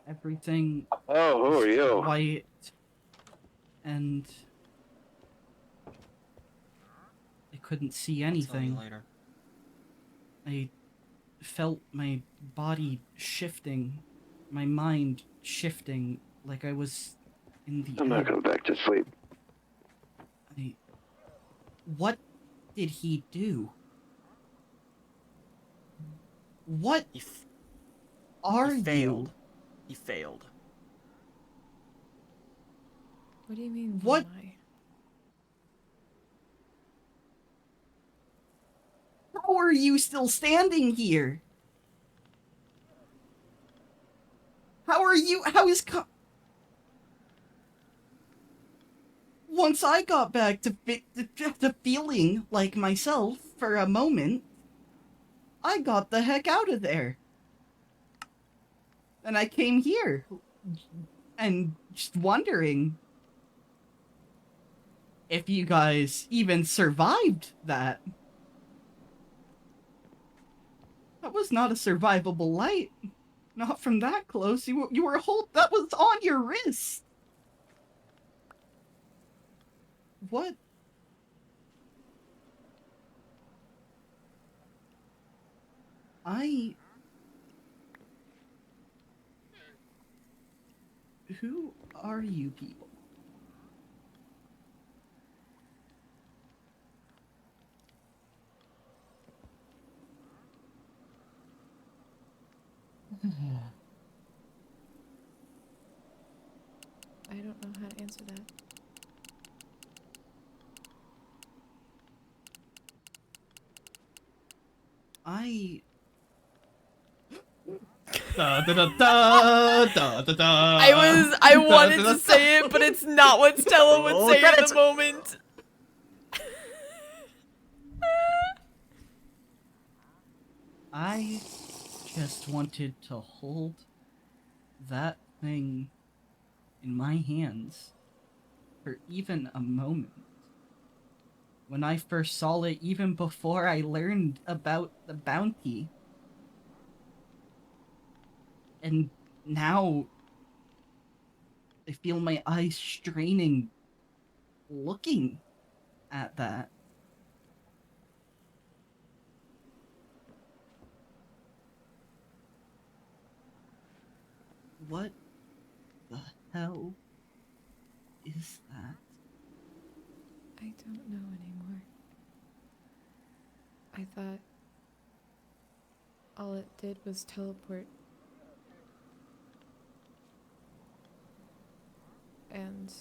Everything Oh, who are you? white, and I couldn't see I'll tell you anything. later. I felt my body shifting, my mind shifting, like I was in the I'm not egg. going back to sleep. What did he do? What He are failed. you? He failed. What do you mean, What? why? How are you still standing here? Once I got back to feeling like myself for a moment, I got the heck out of there. And I came here. And just wondering if you guys even survived that. That was not a survivable light. Not from that close. You were that was on your wrist. What? Who are you people? I don't know how to answer that. Da da da da da da da. I wanted to say it, but it's not what Stella would Oh, say that in is- the moment. I just wanted to hold that thing in my hands for even a moment. When I first saw it, even before I learned about the bounty. And now I feel my eyes straining looking at that. What the hell is that? I don't know anymore. I thought all it did was teleport. And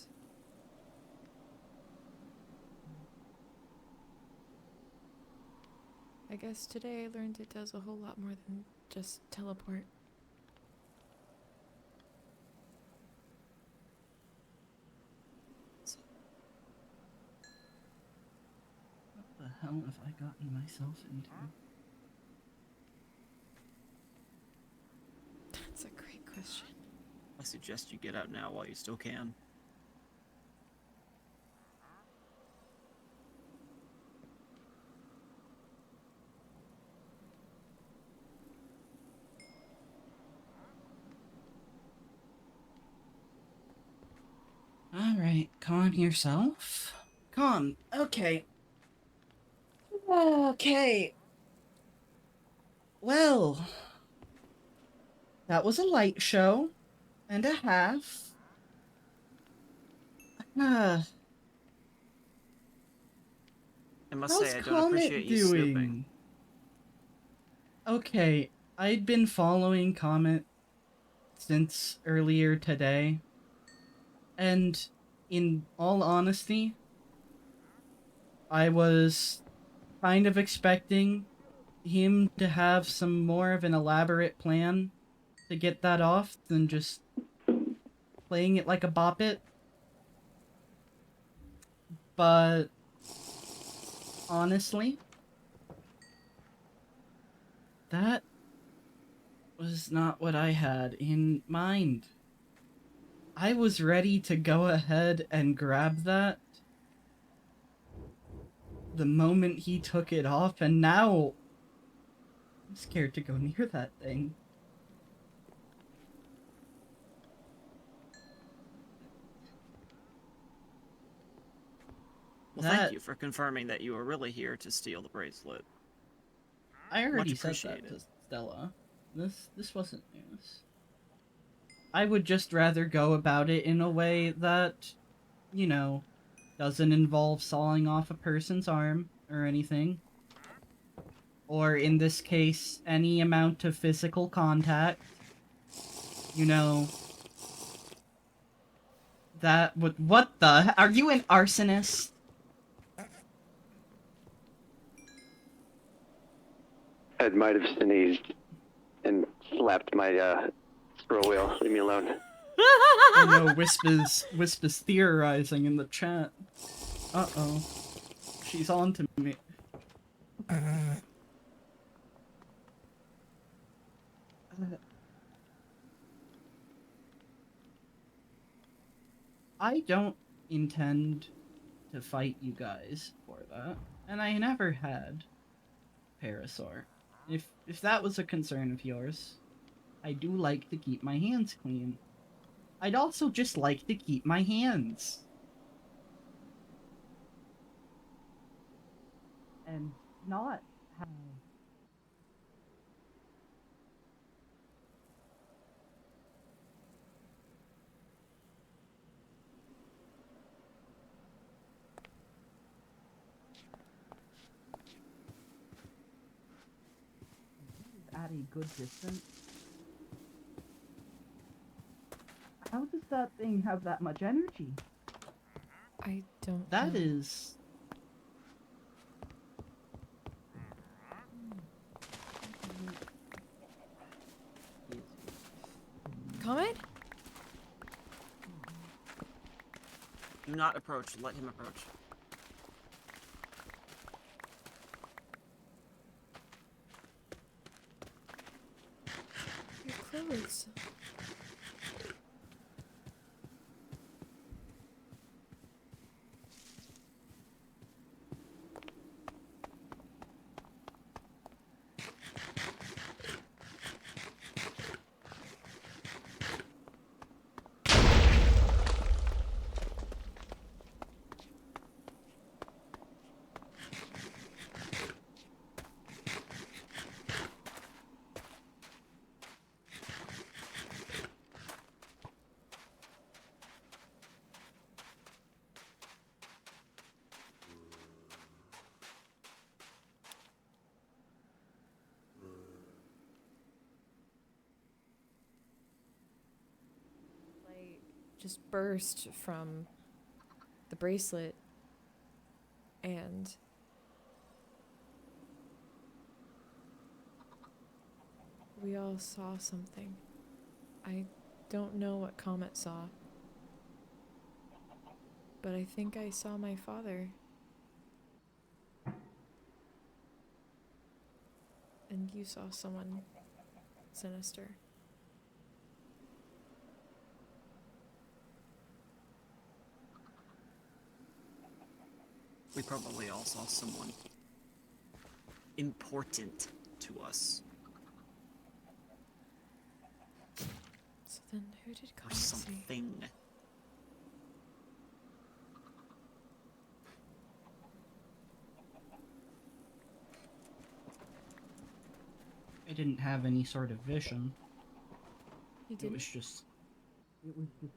I guess today I learned it does a whole lot more than just teleport. What the hell have I gotten myself into? question. I suggest you get out now while you still can. Alright, calm yourself. Calm. Okay. Okay. Well, that was a light show and a half. I must How's say, I don't appreciate Comet you snooping. doing? Okay, I'd been following Comet since earlier today, and in all honesty, I was kind of expecting him to have some more of an elaborate plan to get that off than just playing it like a bop it. But honestly, that was not what I had in mind. I was ready to go ahead and grab that the moment he took it off, and now I'm scared to go near that thing. Well, thank you for confirming that you were really here to steal the bracelet. I Much already said that appreciated. to Stella. This wasn't news. I would just rather go about it in a way that, you know, doesn't involve sawing off a person's arm or anything. Or in this case, any amount of physical contact. You know, that would— what the— are you an arsonist? Ed might have sneezed and slapped my scroll wheel. Leave me alone. Oh no, Wisp is theorizing in the chat. Uh-oh. She's on to me. I don't intend to fight you guys for that, and I never had, Parasaur. If that was a concern of yours, I do like to keep my hands clean. I'd also just like to keep my hands. And not have... at a good distance. How does that thing have that much energy? I don't That know. is... Comet? Do not approach. Let him approach. Your clothes. Light just burst from the bracelet, and we all saw something. I don't know what Comet saw, but I think I saw my father. And you saw someone sinister. We probably all saw someone important to us. So then who did Or Comet see? something. I didn't have any sort of vision. You It didn't? was just. It was just.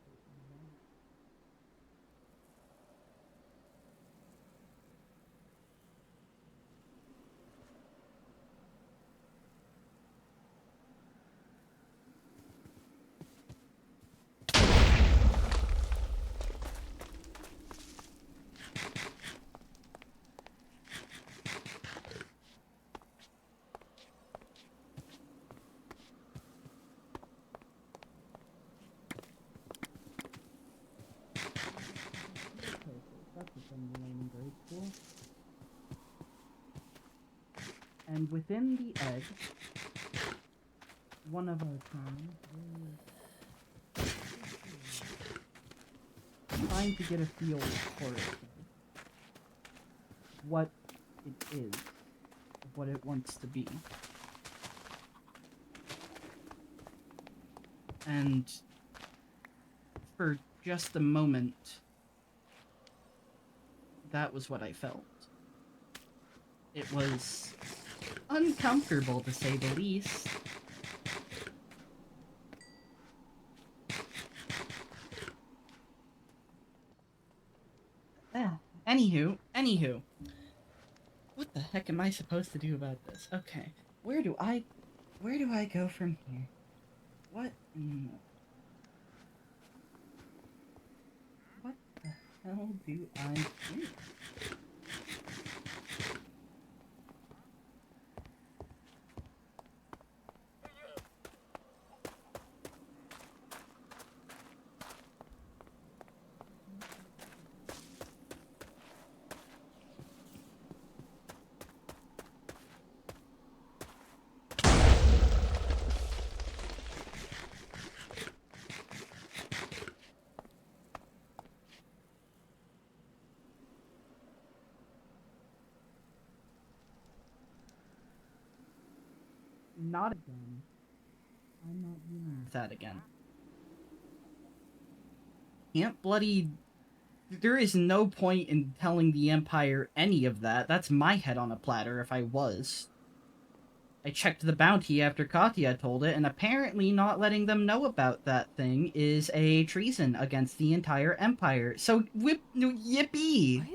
That's the thing we learned in grade school. And within the egg, one of our times, we're trying to get a feel for it. What it is, what it wants to be. And for just a moment, that was what I felt. It was uncomfortable, to say the least. Anywho. What the heck am I supposed to do about this? Okay, where do I go from here? What what the hell do I do? Not again. I'm not doing that again. Can't bloody... There is no point in telling the Empire any of that. That's my head on a platter if I was. I checked the bounty after Katya told it, and apparently not letting them know about that thing is a treason against the entire Empire. So, yippee!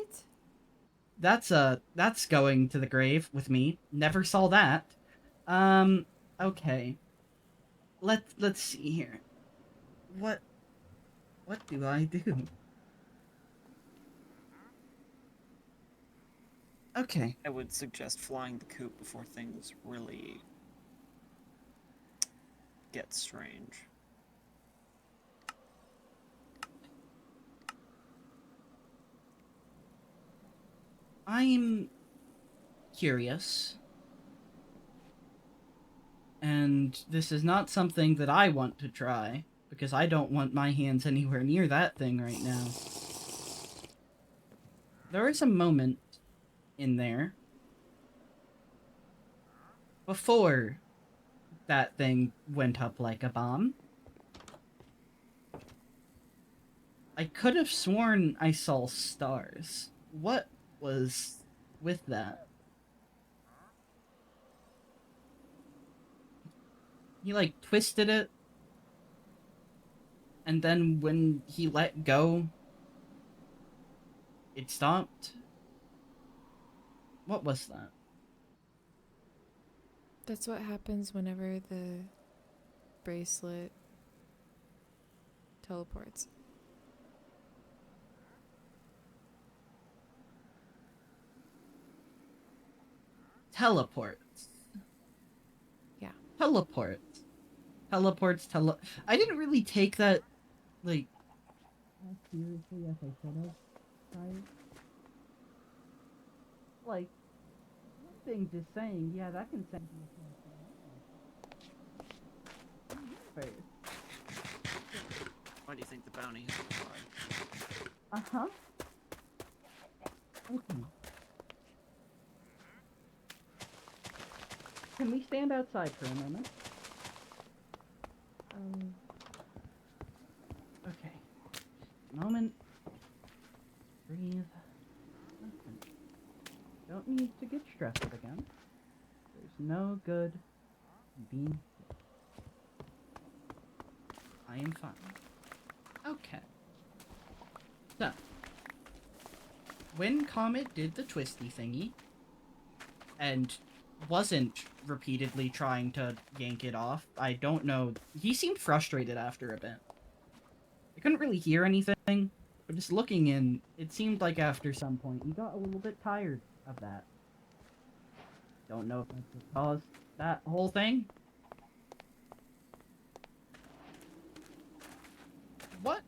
What? That's going to the grave with me. Never saw that. Okay. Let's see here. What do I do? Okay. I would suggest flying the coop before things really get strange. I'm curious. And this is not something that I want to try, because I don't want my hands anywhere near that thing right now. There is a moment in there before that thing went up like a bomb. I could have sworn I saw stars. What was with that? He, like, twisted it, and then when he let go, it stopped? What was that? That's what happens whenever the bracelet teleports. Teleports. Yeah. Teleports. I didn't really take that, like, as seriously as I should have, right? Like, one thing just saying, yeah, that can send you first. Why do you think the bounty has applied? Uh-huh. Okay. Can we stand outside for a moment? Okay. Moment. Breathe. Okay. Don't need to get stressed again. There's no good being sick. I am fine. Okay. So, when Comet did the twisty thingy, and wasn't repeatedly trying to yank it off, I don't know, he seemed frustrated after a bit. I couldn't really hear anything, but just looking in, it seemed like after some point he got a little bit tired of that. Don't know if that's what caused that whole thing. What?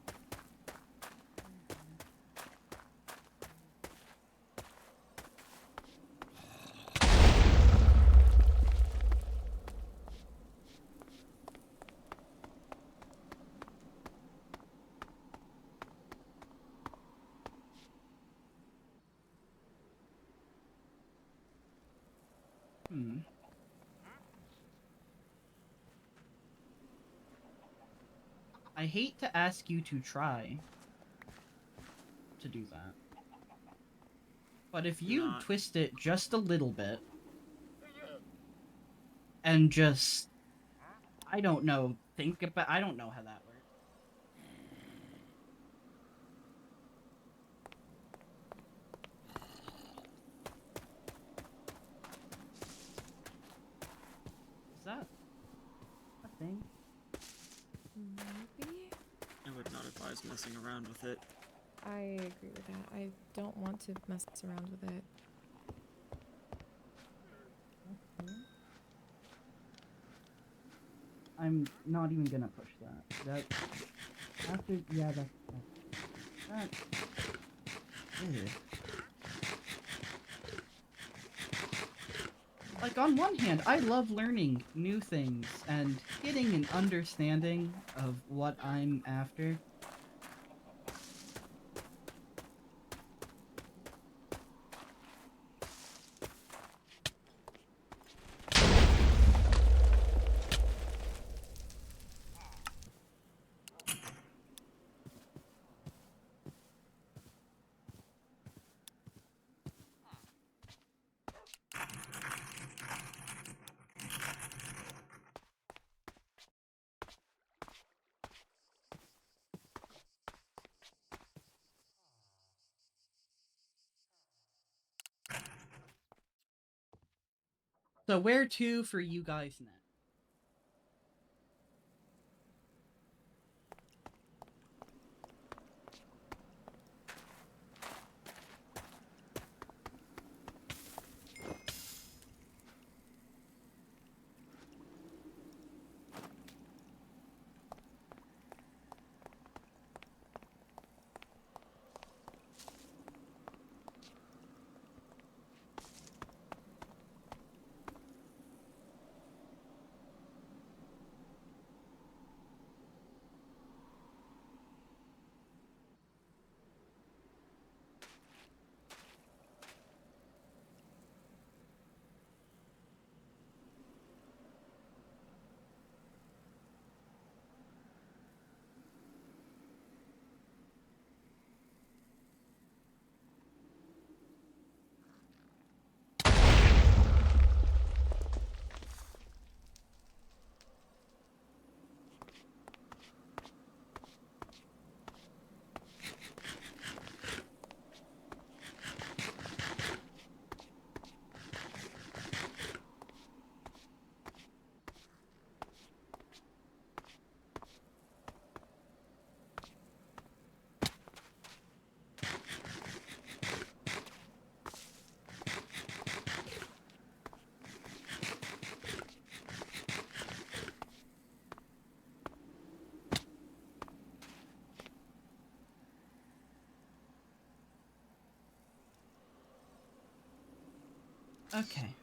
I hate to ask you to try to do that. But if you twist it just a little bit, and just, I don't know, think about, I don't know how that works. Is that a thing? Maybe? I would not advise messing around with it. I agree with that. I don't want to mess around with it. Okay. I'm not even gonna push that. That after that. Ew. Like, on one hand, I love learning new things and getting an understanding of what I'm after. So where to for you guys next? Okay.